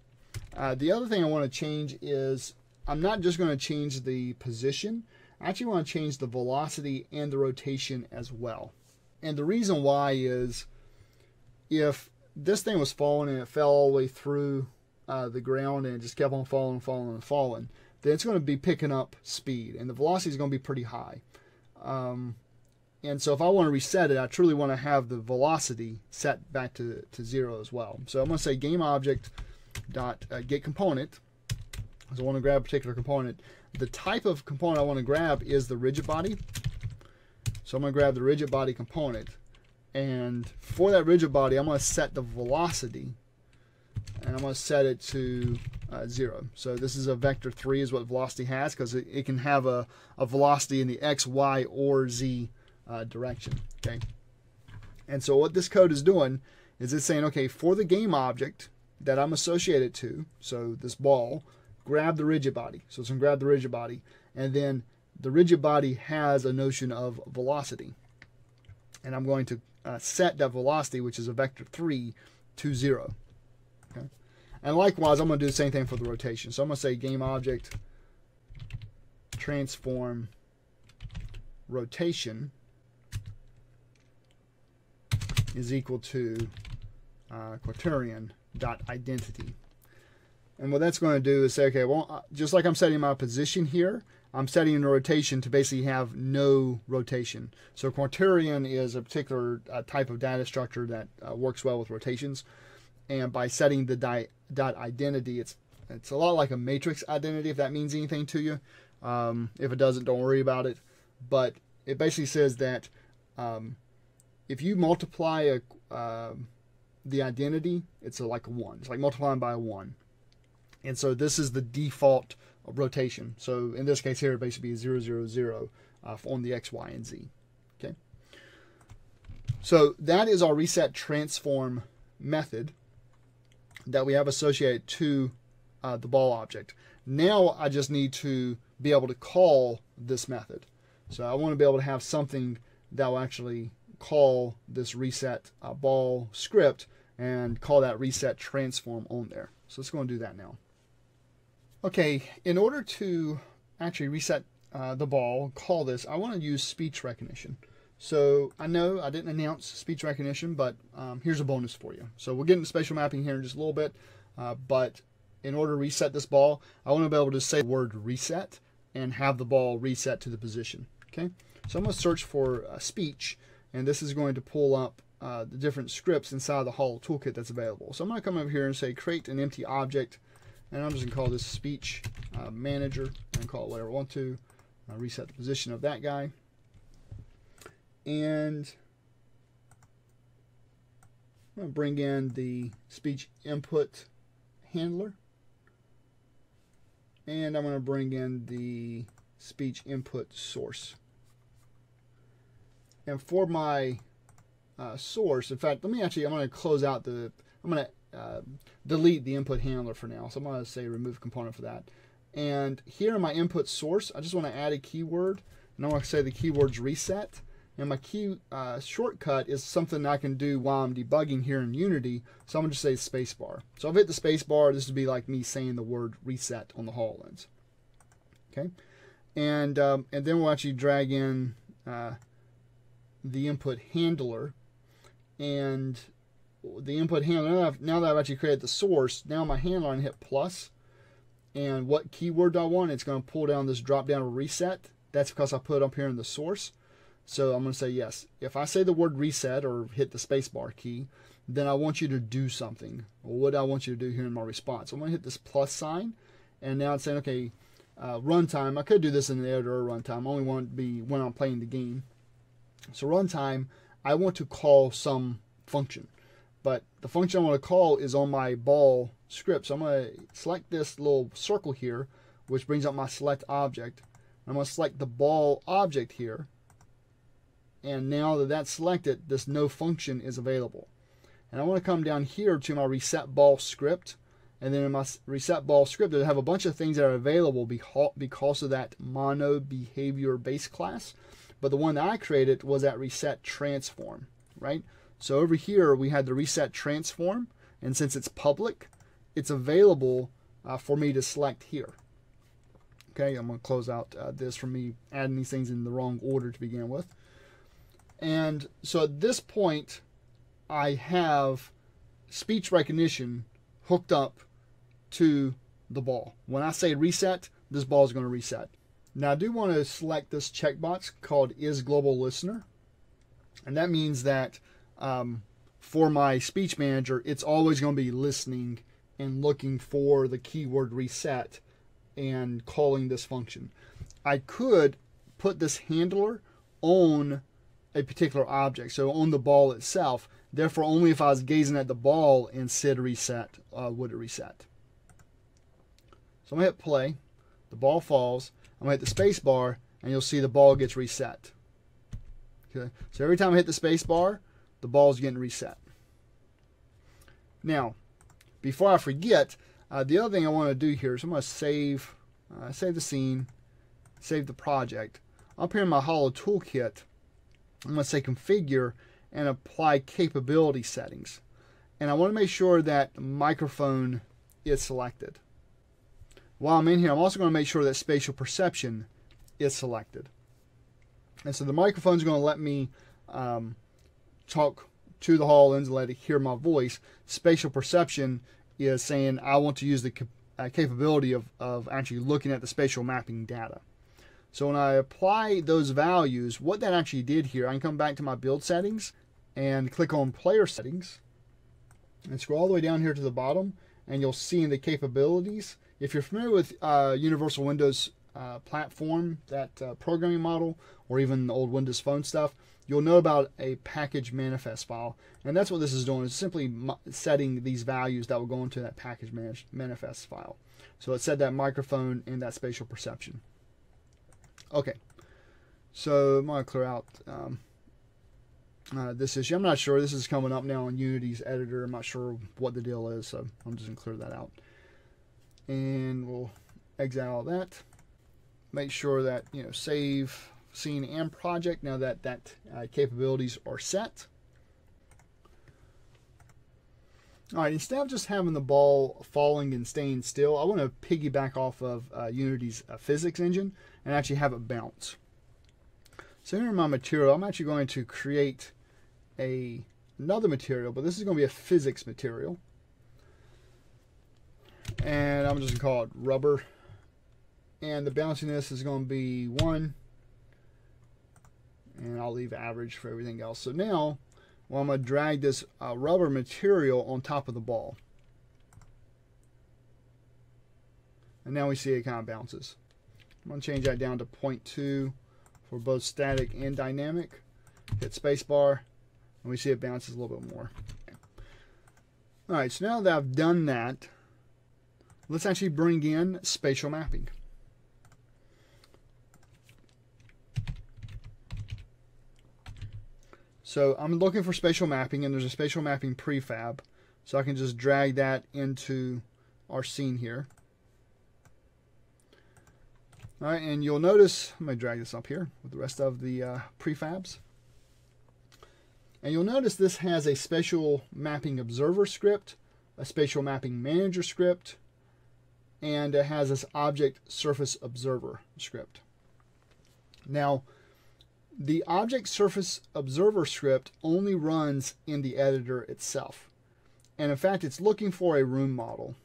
the other thing I want to change is I'm not just going to change the position. I actually want to change the velocity and the rotation as well. And the reason why is if this thing was falling and it fell all the way through the ground and it just kept on falling, then it's going to be picking up speed, and the velocity is going to be pretty high. And so if I want to reset it, I truly want to have the velocity set back to 0 as well. So I'm going to say game object dot get component. So I want to grab a particular component. The type of component I want to grab is the rigid body. So I'm going to grab the rigid body component, and for that rigid body I'm going to set the velocity, and I'm going to set it to 0. So this is a vector 3 is what velocity has, because it can have a velocity in the X, Y, or Z direction. Okay. And so what this code is doing is it's saying, okay, for the game object that I'm associated to, so this ball, grab the rigid body. So it's going to grab the rigid body, and then the rigid body has a notion of velocity, and I'm going to set that velocity, which is a vector 3, to 0. Okay. And likewise, I'm going to do the same thing for the rotation. So I'm going to say game object transform rotation is equal to quaternion dot identity. And what that's going to do is say, okay, well, just like I'm setting my position here, I'm setting the rotation to basically have no rotation. So quaternion is a particular type of data structure that works well with rotations. And by setting the dot identity, it's a lot like a matrix identity, if that means anything to you. If it doesn't, don't worry about it. But it basically says that if you multiply the identity, it's like a 1. It's like multiplying by a 1. And so this is the default rotation. So in this case here, it basically is 0, 0, 0 on the X, Y, and Z. Okay. So that is our reset transform method that we have associated to the ball object. Now I just need to be able to call this method. So I want to be able to have something that will actually call this reset ball script and call that reset transform on there. So let's go and do that now. Okay, in order to actually reset the ball, call this, I want to use speech recognition. So I know I didn't announce speech recognition, but here's a bonus for you. So we'll get into spatial mapping here in just a little bit, but in order to reset this ball, I want to be able to say the word reset and have the ball reset to the position. Okay, so I'm going to search for speech, and this is going to pull up the different scripts inside the Holo Toolkit that's available. So I'm going to come over here and say create an empty object, and I'm just going to call this speech manager, and call it whatever I want to. Reset the position of that guy, and I'm going to bring in the speech input handler, and I'm going to bring in the speech input source. And for my source, in fact, I'm going to close out I'm going to delete the input handler for now. So I'm going to say remove component for that. And here in my input source, I just want to add a keyword, and I'm going to say the keyword's reset. and my key shortcut is something I can do while I'm debugging here in Unity. So I'm going to just say spacebar. So I've hit the spacebar. This would be like me saying the word reset on the HoloLens. Okay, and then we'll actually drag in the input handler, and the input handler. Now that I've actually created the source, now my handler, I can hit plus, and what keyword do I want? It's going to pull down this drop down to reset. That's because I put it up here in the source. So I'm going to say yes. If I say the word reset or hit the spacebar key, then I want you to do something. Well, what do I want you to do here in my response? I'm going to hit this plus sign, and now it's saying, okay, runtime. I could do this in the editor runtime. I only want it to be when I'm playing the game. So runtime, I want to call some function, but the function I want to call is on my ball script. So I'm going to select this little circle here, which brings up my select object. I'm going to select the ball object here. And now that that's selected, this no function is available. And I want to come down here to my reset ball script. And then in my reset ball script, I have a bunch of things that are available because of that mono behavior base class. But the one that I created was that reset transform, right? So over here, we had the reset transform. And since it's public, it's available for me to select here. Okay, I'm going to close out this from me adding these things in the wrong order to begin with. And so at this point, I have speech recognition hooked up to the ball. When I say reset, this ball is going to reset. Now I do want to select this checkbox called Is Global Listener. And that means that for my speech manager, it's always going to be listening and looking for the keyword reset and calling this function. I could put this handler on a particular object, so on the ball itself. Therefore, only if I was gazing at the ball and said reset would it reset. So I'm going to hit play. The ball falls. I'm going to hit the space bar, and you'll see the ball gets reset. Okay, so every time I hit the space bar, the ball is getting reset. Now, before I forget, the other thing I want to do here is I'm going to save the scene, save the project. Up here in my Holo Toolkit, I'm going to say configure and apply capability settings. And I want to make sure that microphone is selected. While I'm in here, I'm also going to make sure that spatial perception is selected. And so the microphone is going to let me talk to the HoloLens and let it hear my voice. Spatial perception is saying I want to use the capability of actually looking at the spatial mapping data. So when I apply those values, what that actually did here, I can come back to my build settings and click on player settings and scroll all the way down here to the bottom, and you'll see in the capabilities, if you're familiar with Universal Windows platform, that programming model, or even the old Windows Phone stuff, you'll know about a package manifest file. And that's what this is doing, is simply setting these values that will go into that package manifest file. So it set that microphone and that spatial perception. Okay, so I'm going to clear out this issue. I'm not sure. This is coming up now in Unity's editor. I'm not sure what the deal is, so I'm just going to clear that out. And we'll exit all that. Make sure that, save scene and project now that capabilities are set. All right, instead of just having the ball falling and staying still, I want to piggyback off of Unity's physics engine and actually have it bounce. So here in my material, I'm actually going to create another material, but this is going to be a physics material. And I'm just going to call it rubber. And the bounciness is going to be 1. And I'll leave average for everything else. So now, I'm going to drag this rubber material on top of the ball. And now we see it kind of bounces. I'm going to change that down to 0.2 for both static and dynamic. Hit spacebar, and we see it bounces a little bit more. Okay. All right, so now that I've done that, let's actually bring in spatial mapping. So I'm looking for spatial mapping, and there's a spatial mapping prefab. So I can just drag that into our scene here. All right, and you'll notice, I'm going to drag this up here with the rest of the prefabs. And you'll notice this has a spatial mapping observer script, a spatial mapping manager script, and it has this object surface observer script. Now, the object surface observer script only runs in the editor itself. And in fact, it's looking for a room model.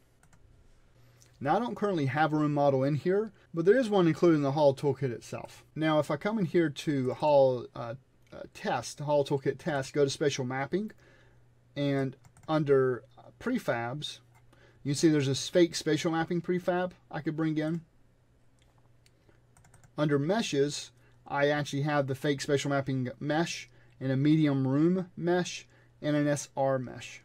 Now, I don't currently have a room model in here, but there is one included in the Holo Toolkit itself. Now, if I come in here to Holo Toolkit test, go to Spatial Mapping, and under prefabs, you see there's this fake spatial mapping prefab I could bring in. Under meshes, I actually have the fake spatial mapping mesh and a medium room mesh and an SR mesh.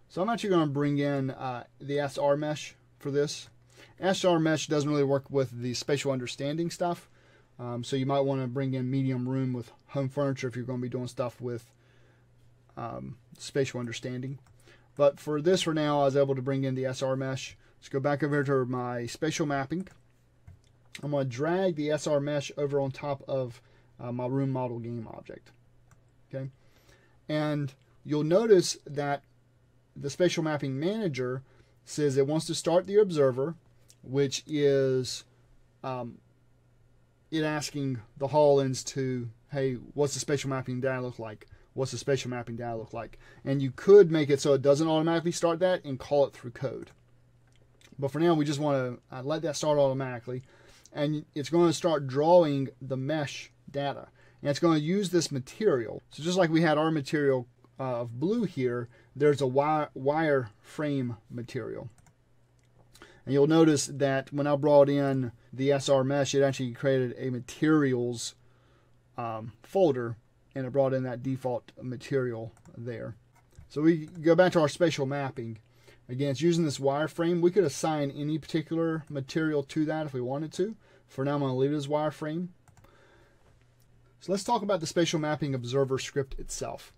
So I'm actually going to bring in the SR mesh for this. SR mesh doesn't really work with the spatial understanding stuff. So you might want to bring in medium room with home furniture if you're going to be doing stuff with spatial understanding. But for this for now, I was able to bring in the SR mesh. Let's go back over to my spatial mapping. I'm going to drag the SR mesh over on top of my room model game object. Okay, and you'll notice that the spatial mapping manager says it wants to start the observer, which is it asking the HoloLens to, hey, what's the spatial mapping data look like? What's the spatial mapping data look like? And you could make it so it doesn't automatically start that and call it through code. But for now, we just want to let that start automatically. And it's going to start drawing the mesh data. And it's going to use this material. So just like we had our material of blue here, there's a wireframe material. And you'll notice that when I brought in the SR mesh, it actually created a materials folder, and it brought in that default material there. So we go back to our spatial mapping. Again, it's using this wireframe. We could assign any particular material to that if we wanted to. For now, I'm going to leave it as wireframe. So let's talk about the spatial mapping observer script itself.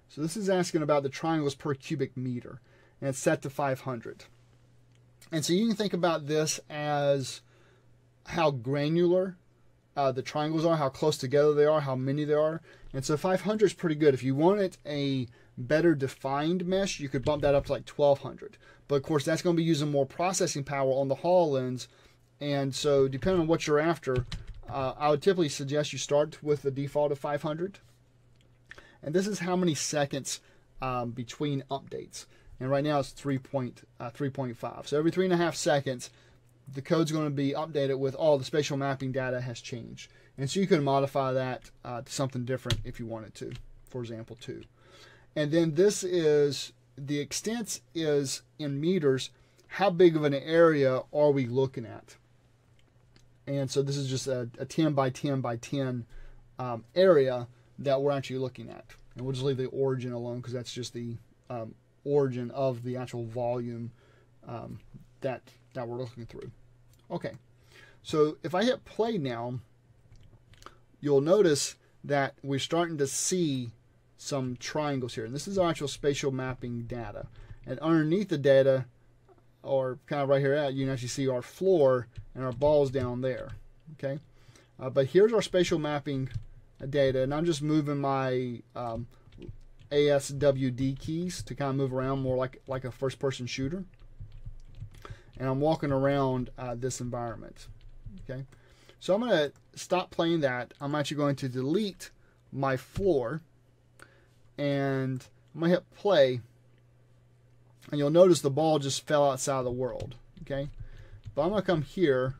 So this is asking about the triangles per cubic meter, and it's set to 500. And so you can think about this as how granular the triangles are, how close together they are, how many there are. And so 500 is pretty good. If you wanted a better defined mesh, you could bump that up to like 1200. But of course, that's going to be using more processing power on the HoloLens. And so depending on what you're after, I would typically suggest you start with the default of 500. And this is how many seconds between updates. And right now it's 3.5. So every 3.5 seconds, the code's going to be updated with all the spatial mapping data has changed. And so you can modify that to something different if you wanted to, for example, 2. And then this is, the extent is in meters. How big of an area are we looking at? And so this is just a 10 by 10 by 10 area that we're actually looking at. And we'll just leave the origin alone because that's just the origin of the actual volume that we're looking through. Okay, so if I hit play now, you'll notice that we're starting to see some triangles here. And this is our actual spatial mapping data. And underneath the data, or kind of right here you can actually see our floor and our balls down there. Okay, but here's our spatial mapping data, and I'm just moving my ASWD keys to kind of move around more like a first-person shooter. And I'm walking around this environment. Okay, so I'm going to stop playing that. I'm actually going to delete my floor, and I'm going to hit play, and you'll notice the ball just fell outside of the world. Okay, but I'm going to come here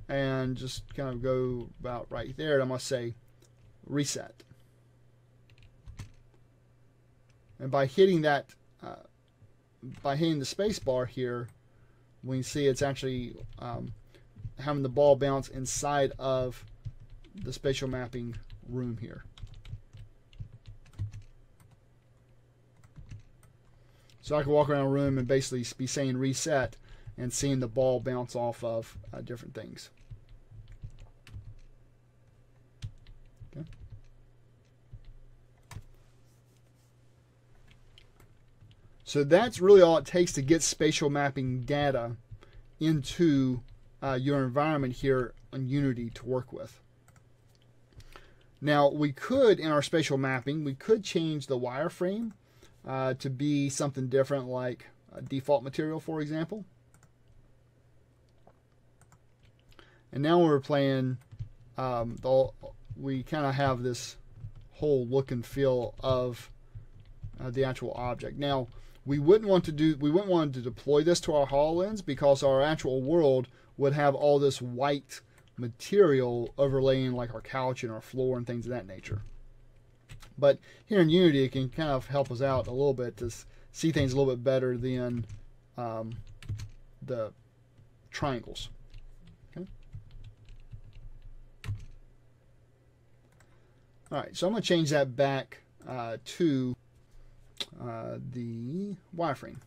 and just kind of go about right there, and I'm going to say reset. And by hitting that, by hitting the space bar here, we can see it's actually having the ball bounce inside of the spatial mapping room here. So I can walk around a room and basically be saying reset and seeing the ball bounce off of different things. Okay. So that's really all it takes to get spatial mapping data into your environment here on Unity to work with. Now we could, in our spatial mapping, we could change the wireframe to be something different, like a default material, for example. And now we're playing, we kind of have this whole look and feel of the actual object. Now we wouldn't want to deploy this to our HoloLens, because our actual world would have all this white material overlaying like our couch and our floor and things of that nature. But here in Unity, it can kind of help us out a little bit to see things a little bit better than the triangles. Okay. All right, so I'm going to change that back to the wireframe.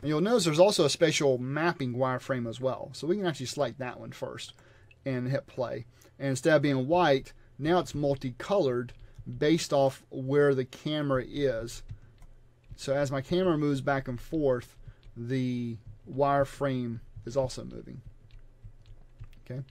And you'll notice there's also a spatial mapping wireframe as well. So we can actually select that one first and hit play. And instead of being white, now it's multicolored based off where the camera is. So as my camera moves back and forth, the wireframe is also moving. Okay.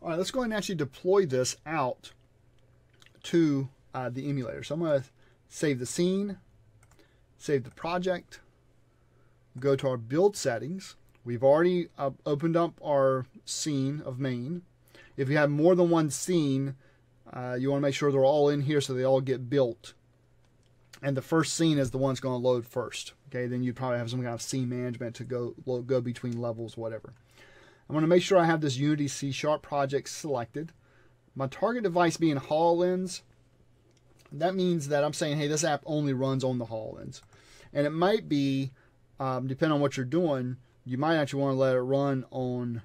All right, let's go ahead and actually deploy this out to the emulator. So I'm going to save the scene, save the project, go to our build settings. We've already opened up our scene of main. If you have more than one scene, you want to make sure they're all in here so they all get built. And the first scene is the one that's going to load first. Okay, then you probably have some kind of scene management to go between levels, whatever. I'm going to make sure I have this Unity C# project selected. My target device being HoloLens, that means that I'm saying, hey, this app only runs on the HoloLens. And it might be, depending on what you're doing, you might actually want to let it run on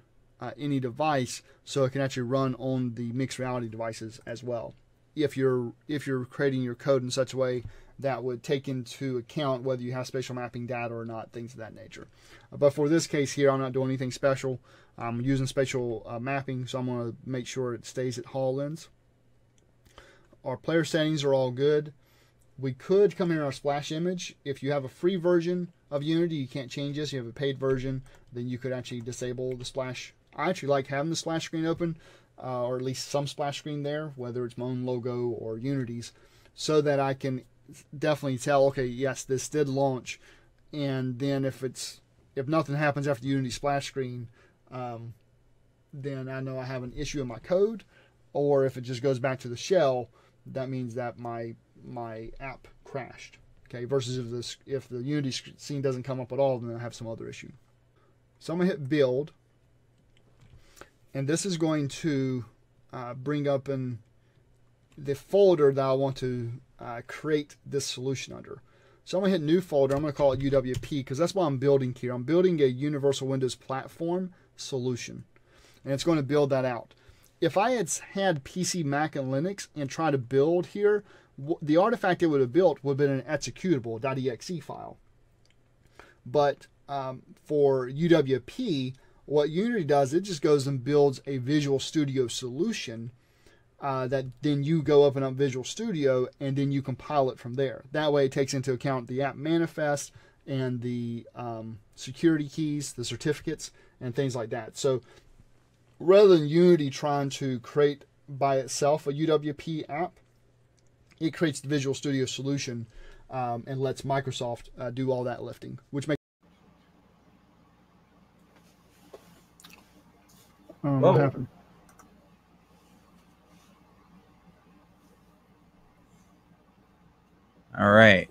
any device so it can actually run on the mixed reality devices as well. If you're creating your code in such a way that would take into account whether you have spatial mapping data or not, things of that nature. But for this case here, I'm not doing anything special. I'm using spatial mapping, so I'm going to make sure it stays at HoloLens. Our player settings are all good. We could come in our splash image. If you have a free version of Unity, you can't change this. You have a paid version, then you could actually disable the splash. I actually like having the splash screen open, or at least some splash screen there, whether it's my own logo or Unity's, so that I can definitely tell, okay, yes, this did launch. And then if nothing happens after the Unity splash screen, then I know I have an issue in my code. Or if it just goes back to the shell, that means that my app crashed. Okay, versus if the Unity scene doesn't come up at all, then I have some other issue. So I'm gonna hit build, and this is going to bring up in the folder that I want to create this solution under. So I'm gonna hit new folder. I'm gonna call it UWP because that's what I'm building here. I'm building a Universal Windows Platform solution, and it's going to build that out. If I had PC, Mac, and Linux and try to build here, the artifact it would have built would have been an executable .exe file. But for UWP, what Unity does, it just goes and builds a Visual Studio solution that then you go open up Visual Studio and then you compile it from there. That way it takes into account the app manifest and the security keys, the certificates, and things like that. So rather than Unity trying to create by itself a UWP app, it creates the Visual Studio solution and lets Microsoft do all that lifting, which makes what happened? All right.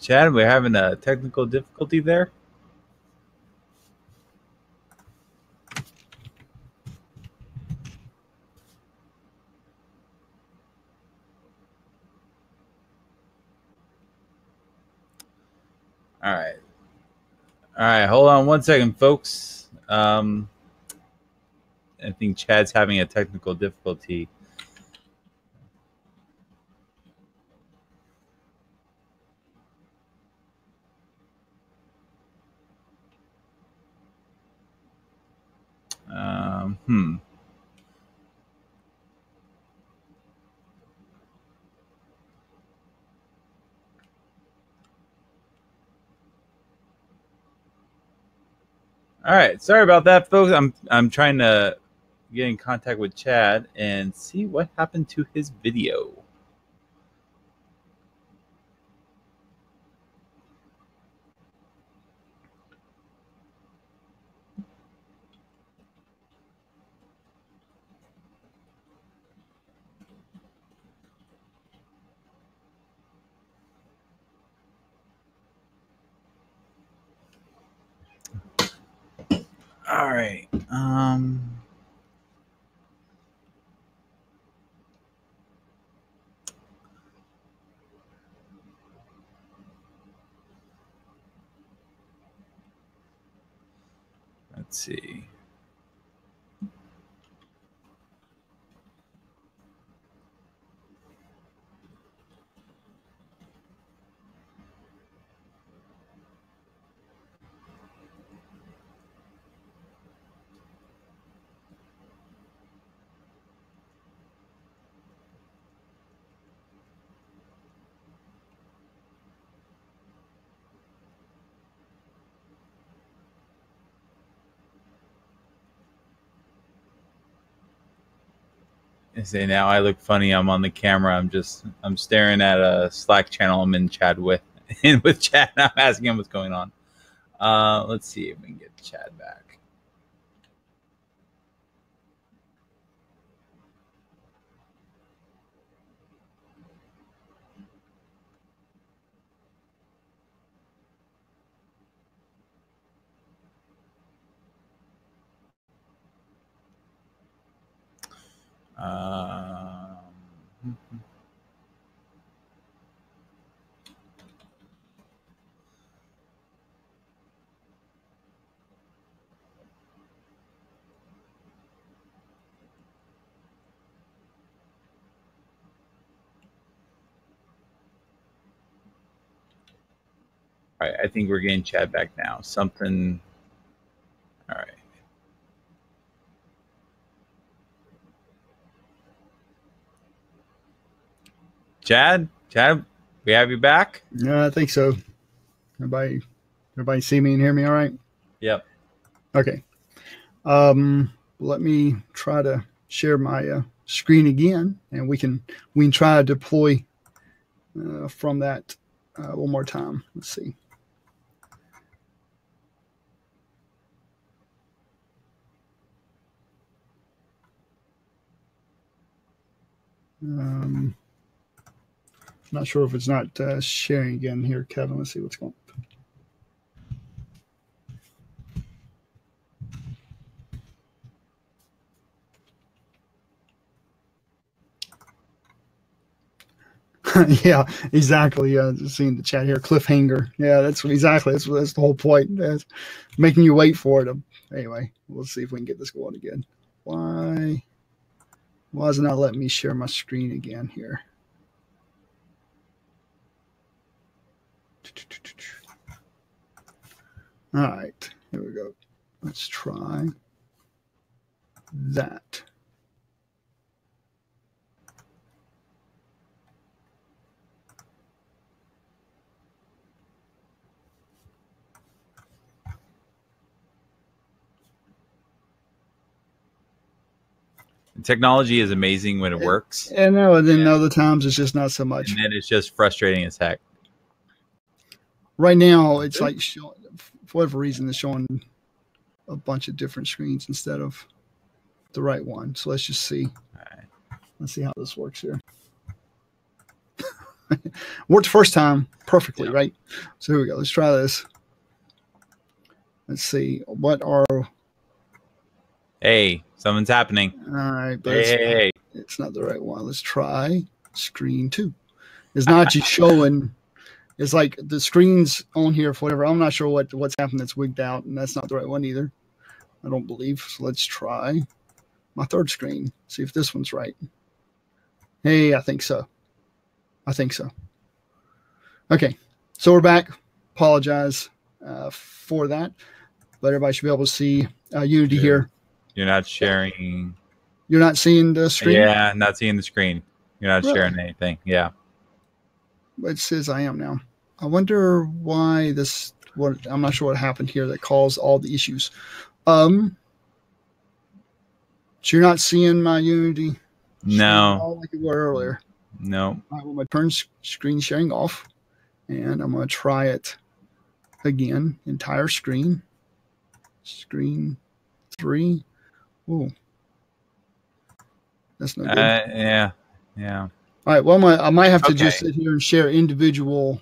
Chad, we're having a technical difficulty there. All right. All right. Hold on one second, folks. I think Chad's having a technical difficulty. All right, sorry about that, folks. I'm trying to get in contact with Chad and see what happened to his video. All right. Let's see. I say now I look funny. I'm on the camera. I'm staring at a Slack channel I'm in Chad with, and with Chad, I'm asking him what's going on. Let's see if we can get Chad back. All right, I think we're getting Chad back now. Something. All right. Chad, we have you back? Yeah, I think so. Everybody see me and hear me all right? Yep. Okay. Let me try to share my screen again, and we can try to deploy from that one more time. Let's see. Not sure if it's not sharing again here, Kevin. Let's see what's going on. Yeah, exactly. Just seeing the chat here, cliffhanger. Yeah, that's exactly. That's the whole point. That's making you wait for it. Anyway, we'll see if we can get this going again. Why is it not letting me share my screen again here? All right, here we go. Let's try that. Technology is amazing when it works. And then other times it's just not so much. And then it's just frustrating as heck. Right now, it's like showing, for whatever reason, it's showing a bunch of different screens instead of the right one. So let's just see. All right. Let's see how this works here. Worked the first time perfectly, yeah. Right? So here we go. Let's try this. Let's see. What are... Hey, something's happening. All right. But hey. It's not the right one. Let's try screen 2. It's not just showing... It's like the screen's on here for whatever. I'm not sure what's happened that's wigged out, and that's not the right one either. I don't believe. So let's try my third screen. See if this one's right. Hey, I think so. Okay, so we're back. Apologize for that, but everybody should be able to see Unity here. You're not sharing. You're not seeing the screen? Yeah, not seeing the screen. You're not sharing anything. Yeah. It says I am now. I wonder why this I'm not sure what happened here that caused all the issues. So you're not seeing my Unity No, like it were earlier. no. All right, well, I'm going to turn screen sharing off, and I'm going to try it again. Entire screen. Screen 3. Ooh. That's no good. Yeah. All right, well, I might have to just sit here and share individual.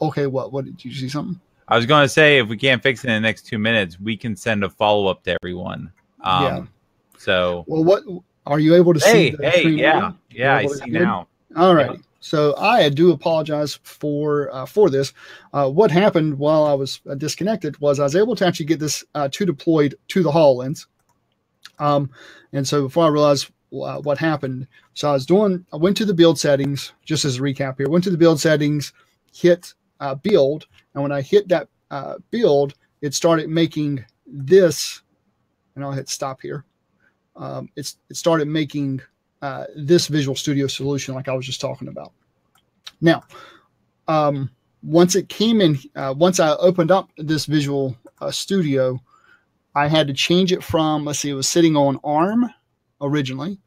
Okay, what did you see something? I was going to say, if we can't fix it in the next 2 minutes, we can send a follow-up to everyone. Yeah. So. Well, what are you able to see? The screen yeah, now? I see now. All right. Yeah. So I do apologize for this. What happened while I was disconnected was I was able to actually get this to deployed to the HoloLens. And so before I realized what happened, so I went to the build settings, just as a recap here, went to the build settings, hit build. And when I hit that build, it started making this, and I'll hit stop here. It started making this Visual Studio solution like I was just talking about. Now, once it came in, once I opened up this Visual Studio, I had to change it from, let's see, it was sitting on ARM originally,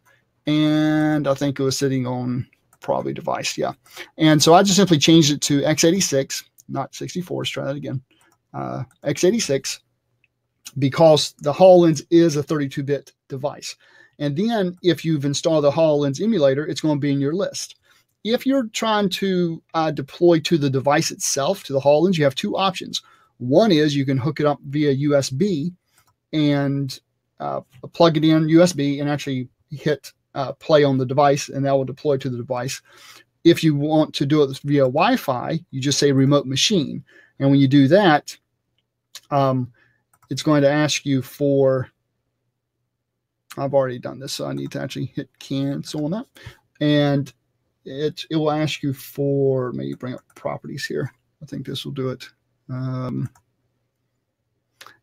and I think it was sitting on probably device, yeah. And so I just simply changed it to x86, not 64, let's try that again, x86, because the HoloLens is a 32-bit device. And then if you've installed the HoloLens emulator, it's going to be in your list. If you're trying to deploy to the device itself, to the HoloLens, you have two options. One is you can hook it up via USB and plug it in USB and actually hit play on the device, and that will deploy to the device. If you want to do it via Wi-Fi, you just say remote machine. And when you do that, it's going to ask you for, I've already done this, so I need to actually hit cancel on that. And it will ask you for, maybe bring up properties here. I think this will do it.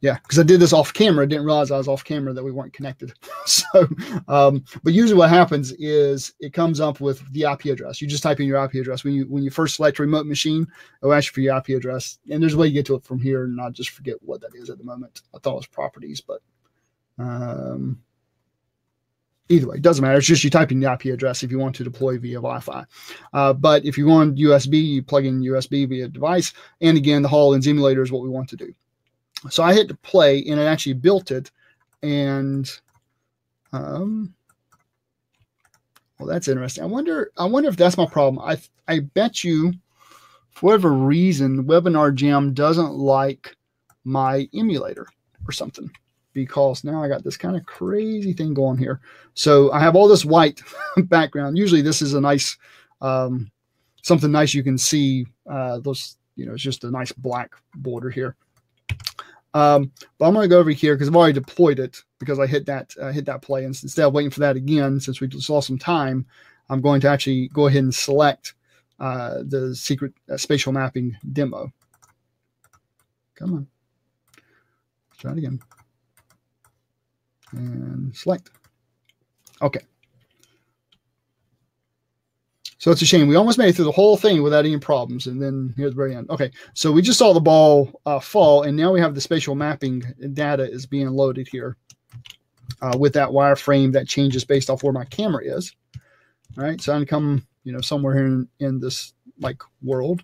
Yeah, because I did this off camera. Didn't realize I was off camera, that we weren't connected. So, but usually what happens is it comes up with the IP address. You just type in your IP address. When you first select remote machine, it will ask you for your IP address. And there's a way you get to it from here, and I just forget what that is at the moment. I thought it was properties, but either way, it doesn't matter. It's just you type in the IP address if you want to deploy via Wi-Fi. But if you want USB, you plug in USB via device. And again, the HoloLens emulator is what we want to do. So I hit play, and it actually built it. And well, that's interesting. I wonder if that's my problem. I bet you, for whatever reason, Webinar Jam doesn't like my emulator or something, because now I got this kind of crazy thing going here. So I have all this white background. Usually this is a nice, something nice you can see. Those, it's just a nice black border here. But I'm going to go over here because I've already deployed it, because I hit that play. And instead of waiting for that again, since we just lost some time, I'm going to actually go ahead and select the secret spatial mapping demo. Come on. Let's try it again. And select. Okay. So it's a shame. We almost made it through the whole thing without any problems. And then here at the very end. Okay. So we just saw the ball fall, and now we have the spatial mapping data is being loaded here with that wireframe that changes based off where my camera is. All right. So I'm going to come, somewhere here in this like world,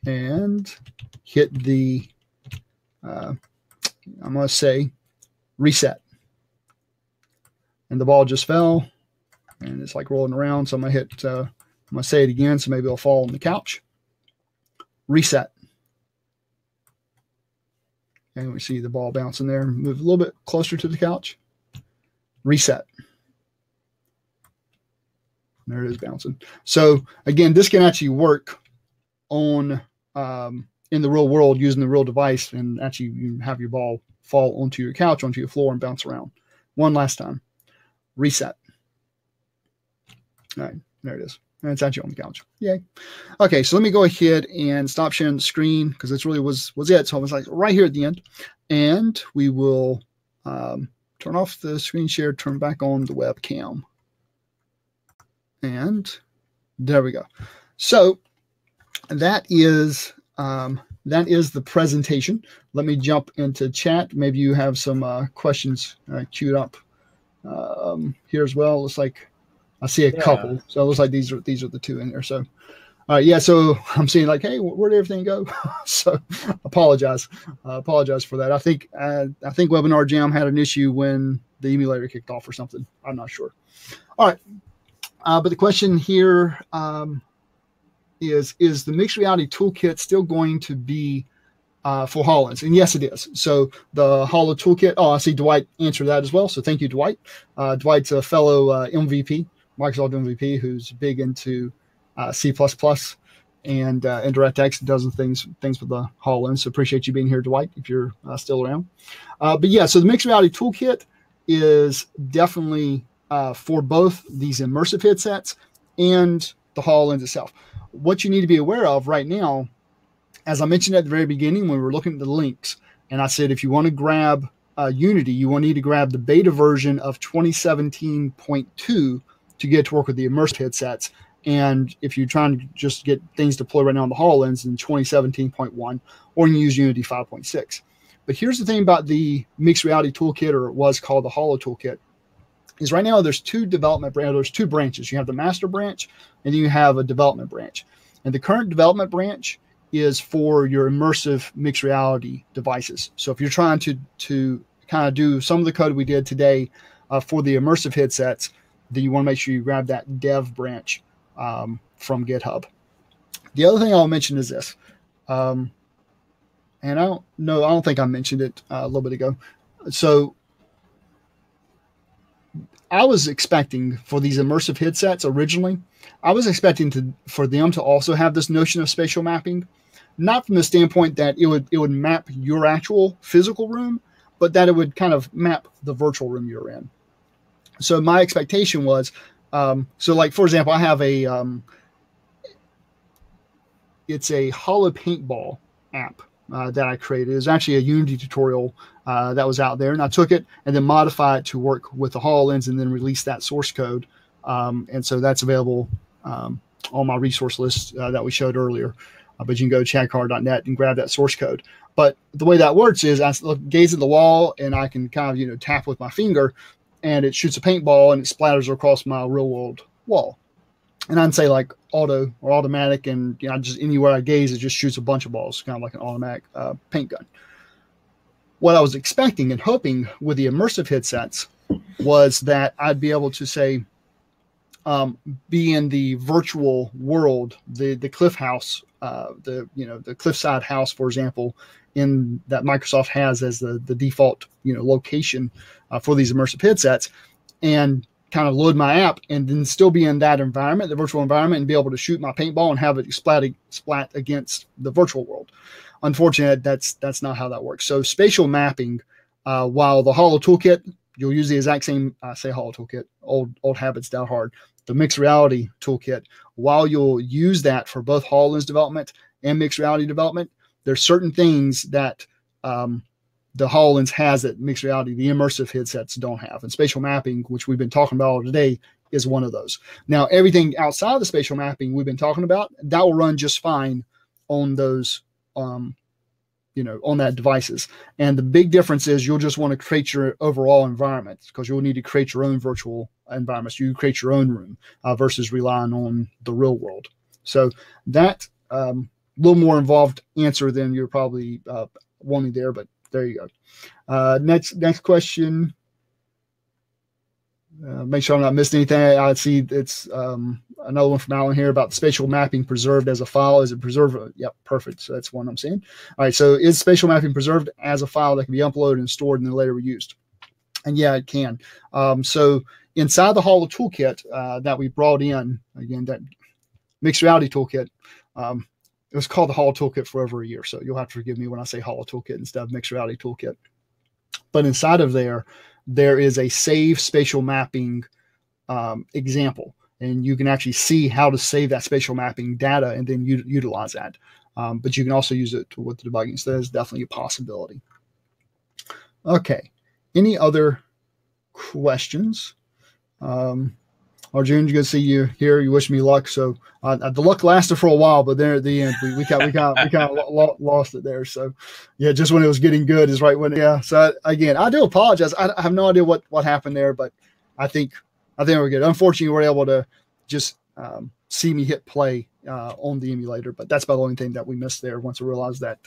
and hit the, I'm going to say reset. And the ball just fell, and it's like rolling around. So I'm going to hit, I'm going to say it again, so maybe it'll fall on the couch. Reset. And we see the ball bouncing there. Move a little bit closer to the couch. Reset. There it is bouncing. So again, this can actually work on in the real world using the real device, and actually you have your ball fall onto your couch, onto your floor, and bounce around. One last time. Reset. All right, there it is. And it's actually on the couch. Yay. Okay, so let me go ahead and stop sharing the screen, because this really was it. So I was like right here at the end. And we will turn off the screen share, turn back on the webcam. And there we go. So that is that is the presentation. Let me jump into chat. Maybe you have some questions queued up here as well. Looks like I see a couple. So it looks like these are the two in there. So yeah, so I'm seeing like, hey, where did everything go? So apologize for that. I think Webinar Jam had an issue when the emulator kicked off or something. I'm not sure. All right, but the question here is the mixed reality toolkit still going to be for HoloLens? And yes, it is. So the Holo Toolkit. Oh, I see Dwight answered that as well. So thank you, Dwight. Dwight's a fellow MVP, Microsoft MVP, who's big into C++ and DirectX, does things with the HoloLens. So appreciate you being here, Dwight, if you're still around. But yeah, so the mixed reality toolkit is definitely for both these immersive headsets and the HoloLens itself. What you need to be aware of right now, as I mentioned at the very beginning when we were looking at the links, and I said if you want to grab Unity, you will need to grab the beta version of 2017.2 to get to work with the immersive headsets. And if you're trying to just get things deployed right now on the HoloLens in 2017.1, or you can use Unity 5.6. But here's the thing about the mixed reality toolkit, or it was called the Holo Toolkit, is right now there's two branches. You have the master branch and you have a development branch. And the current development branch is for your immersive mixed reality devices. So if you're trying to kind of do some of the code we did today for the immersive headsets, then you want to make sure you grab that dev branch from GitHub. The other thing I'll mention is this, and I don't think I mentioned it a little bit ago. So I was expecting for these immersive headsets originally, I was expecting for them to also have this notion of spatial mapping, not from the standpoint that it would map your actual physical room, but that it would kind of map the virtual room you're in. So my expectation was, so like, for example, I have it's a Holo Paintball app that I created. It was actually a Unity tutorial that was out there, and I took it and then modified it to work with the HoloLens and then release that source code. And so that's available on my resource list that we showed earlier. But you can go to chadcar.net and grab that source code. But the way that works is I gaze at the wall and I can kind of, tap with my finger, and it shoots a paintball and it splatters across my real world wall. And I'd say like auto or automatic, and just anywhere I gaze, it just shoots a bunch of balls, kind of like an automatic paint gun. What I was expecting and hoping with the immersive headsets was that I'd be able to say, be in the virtual world, the cliff house, the cliffside house, for example, in that Microsoft has as the default location for these immersive headsets, and kind of load my app and then still be in that environment, the virtual environment, and be able to shoot my paintball and have it splat against the virtual world. Unfortunately, that's not how that works. So spatial mapping, while the Holo Toolkit, you'll use the exact same, say Holo Toolkit, old habits die hard. The mixed reality toolkit, while you'll use that for both HoloLens development and mixed reality development, there's certain things that the HoloLens has that mixed reality, the immersive headsets don't have. And spatial mapping, which we've been talking about all today, is one of those. Now, everything outside of the spatial mapping we've been talking about, that will run just fine on those, on that devices. And the big difference is you'll just want to create your overall environment, because you'll need to create your own virtual environments. You create your own room versus relying on the real world. So that little more involved answer than you're probably wanting there, but there you go. Next question. Make sure I'm not missing anything. I see it's another one from Alan here about spatial mapping preserved as a file. Is it preserved? Yep, perfect. So that's one I'm seeing. All right, so is spatial mapping preserved as a file that can be uploaded and stored and then later reused? And yeah, it can. So inside the Holo Toolkit that we brought in, again, that mixed reality toolkit, it was called the Holo Toolkit for over a year. So you'll have to forgive me when I say Holo Toolkit instead of mixed reality toolkit. But inside of there is a save spatial mapping example. And you can actually see how to save that spatial mapping data and then utilize that. But you can also use it with the debugging. So that's definitely a possibility. Okay. Any other questions? Arjun, good to see you here. You wish me luck. So the luck lasted for a while, but then at the end, we kind of lost it there. So yeah, just when it was getting good is right when, yeah. So again, I do apologize. I have no idea what happened there, but I think we're good. Unfortunately, we were able to just see me hit play on the emulator, but that's about the only thing that we missed there once I realized that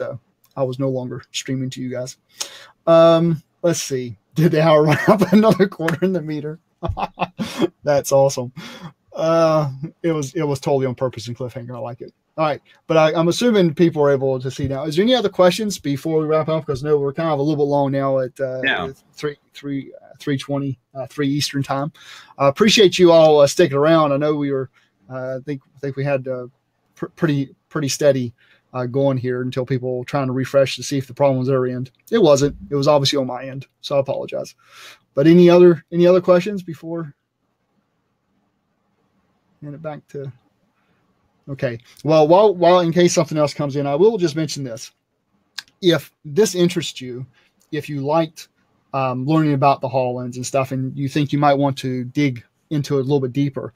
I was no longer streaming to you guys. Let's see. Did the hour run up another quarter in the meter? That's awesome. It was totally on purpose and cliffhanger. I like it. All right, but I'm assuming people are able to see now. Is there any other questions before we wrap up? Because no, we're kind of a little bit long now at 3:23 Eastern time. Appreciate you all sticking around. I know we were. I think we had pretty steady going here until people trying to refresh to see if the problem was their end. It wasn't. It was obviously on my end, so I apologize. But any other questions before hand it back to? Okay. Well, while in case something else comes in, I will just mention this. If this interests you, if you liked learning about the HoloLens and stuff, and you think you might want to dig into it a little bit deeper,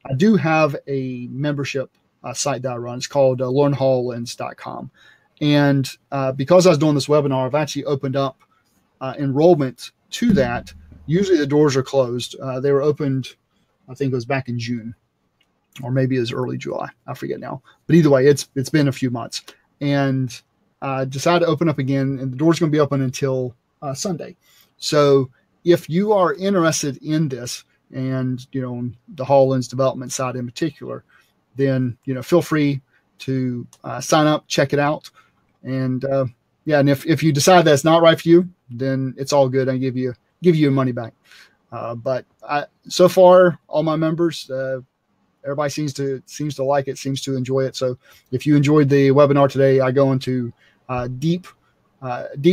I do have a membership site that I run. It's called learnhololens.com. And because I was doing this webinar, I've actually opened up enrollment to that. Usually the doors are closed. They were opened, I think it was back in June, or maybe it was early July. I forget now. But either way, it's been a few months. And I decided to open up again, and the door's going to be open until Sunday. So if you are interested in this, and the HoloLens development side in particular, then feel free to sign up, check it out, and and if you decide that's not right for you, then it's all good. I give you your money back. But so far, all my members, everybody seems to like it, seems to enjoy it. So if you enjoyed the webinar today, I go into deep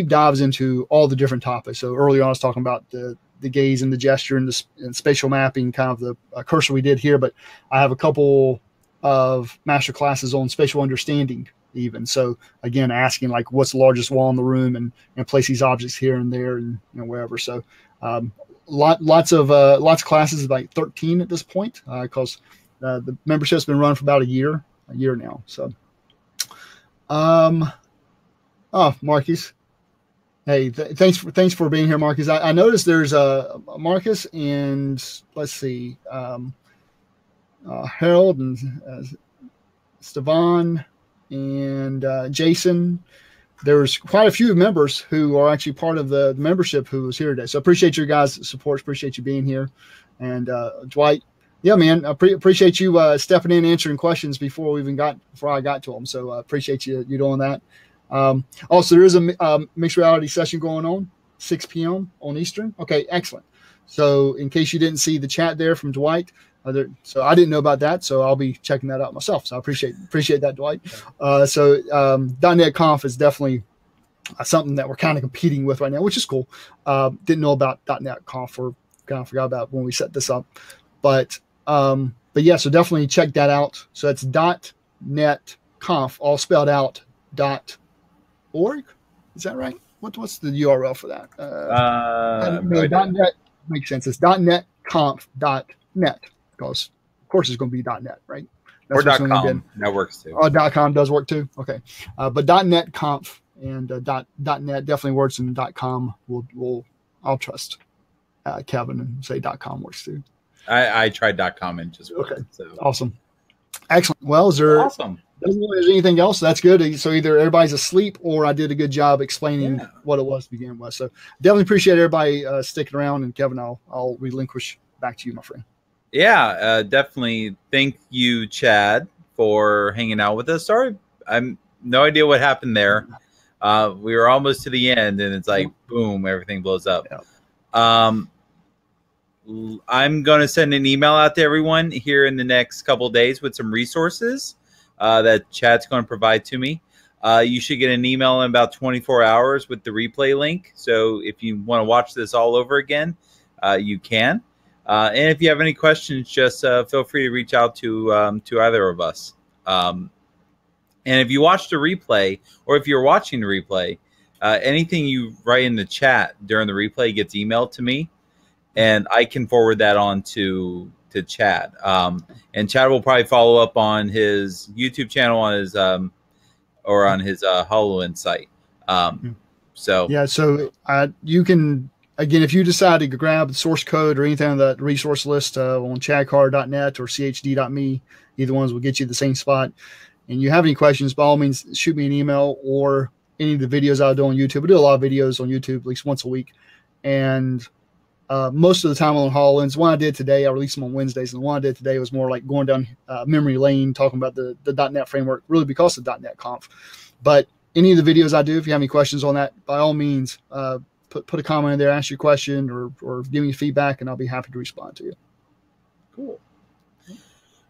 dives into all the different topics. So earlier on, I was talking about the gaze and the gesture and the spatial mapping, kind of the cursor we did here. But I have a couple of master classes on spatial understanding even. So again, asking like what's the largest wall in the room, and place these objects here and there and wherever. So lots of classes, like 13 at this point, because the membership's been running for about a year now. So Marcus. Hey, thanks for being here, Marcus. I noticed there's Marcus and let's see, Harold and Stevan and Jason. There's quite a few members who are actually part of the membership who was here today. So I appreciate your guys' support. Appreciate you being here. And Dwight, yeah, man, I appreciate you stepping in, answering questions before I got to them. So I appreciate you doing that. Also, there is a mixed reality session going on, 6 p.m. on Eastern. Okay, excellent. So in case you didn't see the chat there from Dwight, so I didn't know about that, so I'll be checking that out myself. So I appreciate that, Dwight. .NET Conf is definitely something that we're kind of competing with right now, which is cool. Didn't know about .NET Conf, or kind of forgot about when we set this up. But yeah, so definitely check that out. So it's .NET Conf, all spelled out, .org. Is that right? What's the URL for that? .NET makes sense. It's .NETconf.net, because of course it's going to be .NET, right? That's or .com. That works too. Oh, .com does work too. Okay, but .NET Conf and .net definitely works, and .com I'll trust Kevin and say .com works too. I tried .com and just worked. Okay, so awesome, excellent. Well, is there awesome? There's anything else? That's good. So either everybody's asleep or I did a good job explaining what it was to begin with. So definitely appreciate everybody sticking around. And Kevin, I'll relinquish back to you, my friend. Yeah, definitely. Thank you, Chad, for hanging out with us. Sorry, I'm no idea what happened there. We were almost to the end, and it's like boom, everything blows up. Yeah. I'm going to send an email out to everyone here in the next couple of days with some resources that Chad's going to provide to me. You should get an email in about 24 hours with the replay link. So if you want to watch this all over again, you can. And if you have any questions, just feel free to reach out to either of us. And if you watch the replay, or if you're watching the replay, anything you write in the chat during the replay gets emailed to me. and I can forward that on to Chad. And Chad will probably follow up on his YouTube channel, on his or on his HoloLens site. So you can, again, if you decide to grab the source code or anything on that resource list on chadcar.net or chd.me, either ones will get you the same spot. And you have any questions, by all means, shoot me an email, or any of the videos I do on YouTube. I do a lot of videos on YouTube at least once a week. And most of the time on HoloLens, one I did today, I released them on Wednesdays, and the one I did today was more like going down memory lane, talking about the .NET framework, really because of .NET Conf. But any of the videos I do, if you have any questions on that, by all means, put a comment in there, ask your question, or give me feedback, and I'll be happy to respond to you. Cool.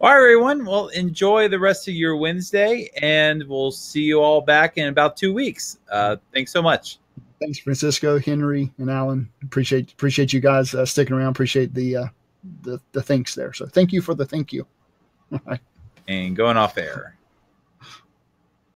All right, everyone. Well, enjoy the rest of your Wednesday, and we'll see you all back in about 2 weeks. Thanks so much. Thanks, Francisco, Henry, and Alan. Appreciate you guys sticking around. Appreciate the thanks there. So thank you for the thank you. And going off air.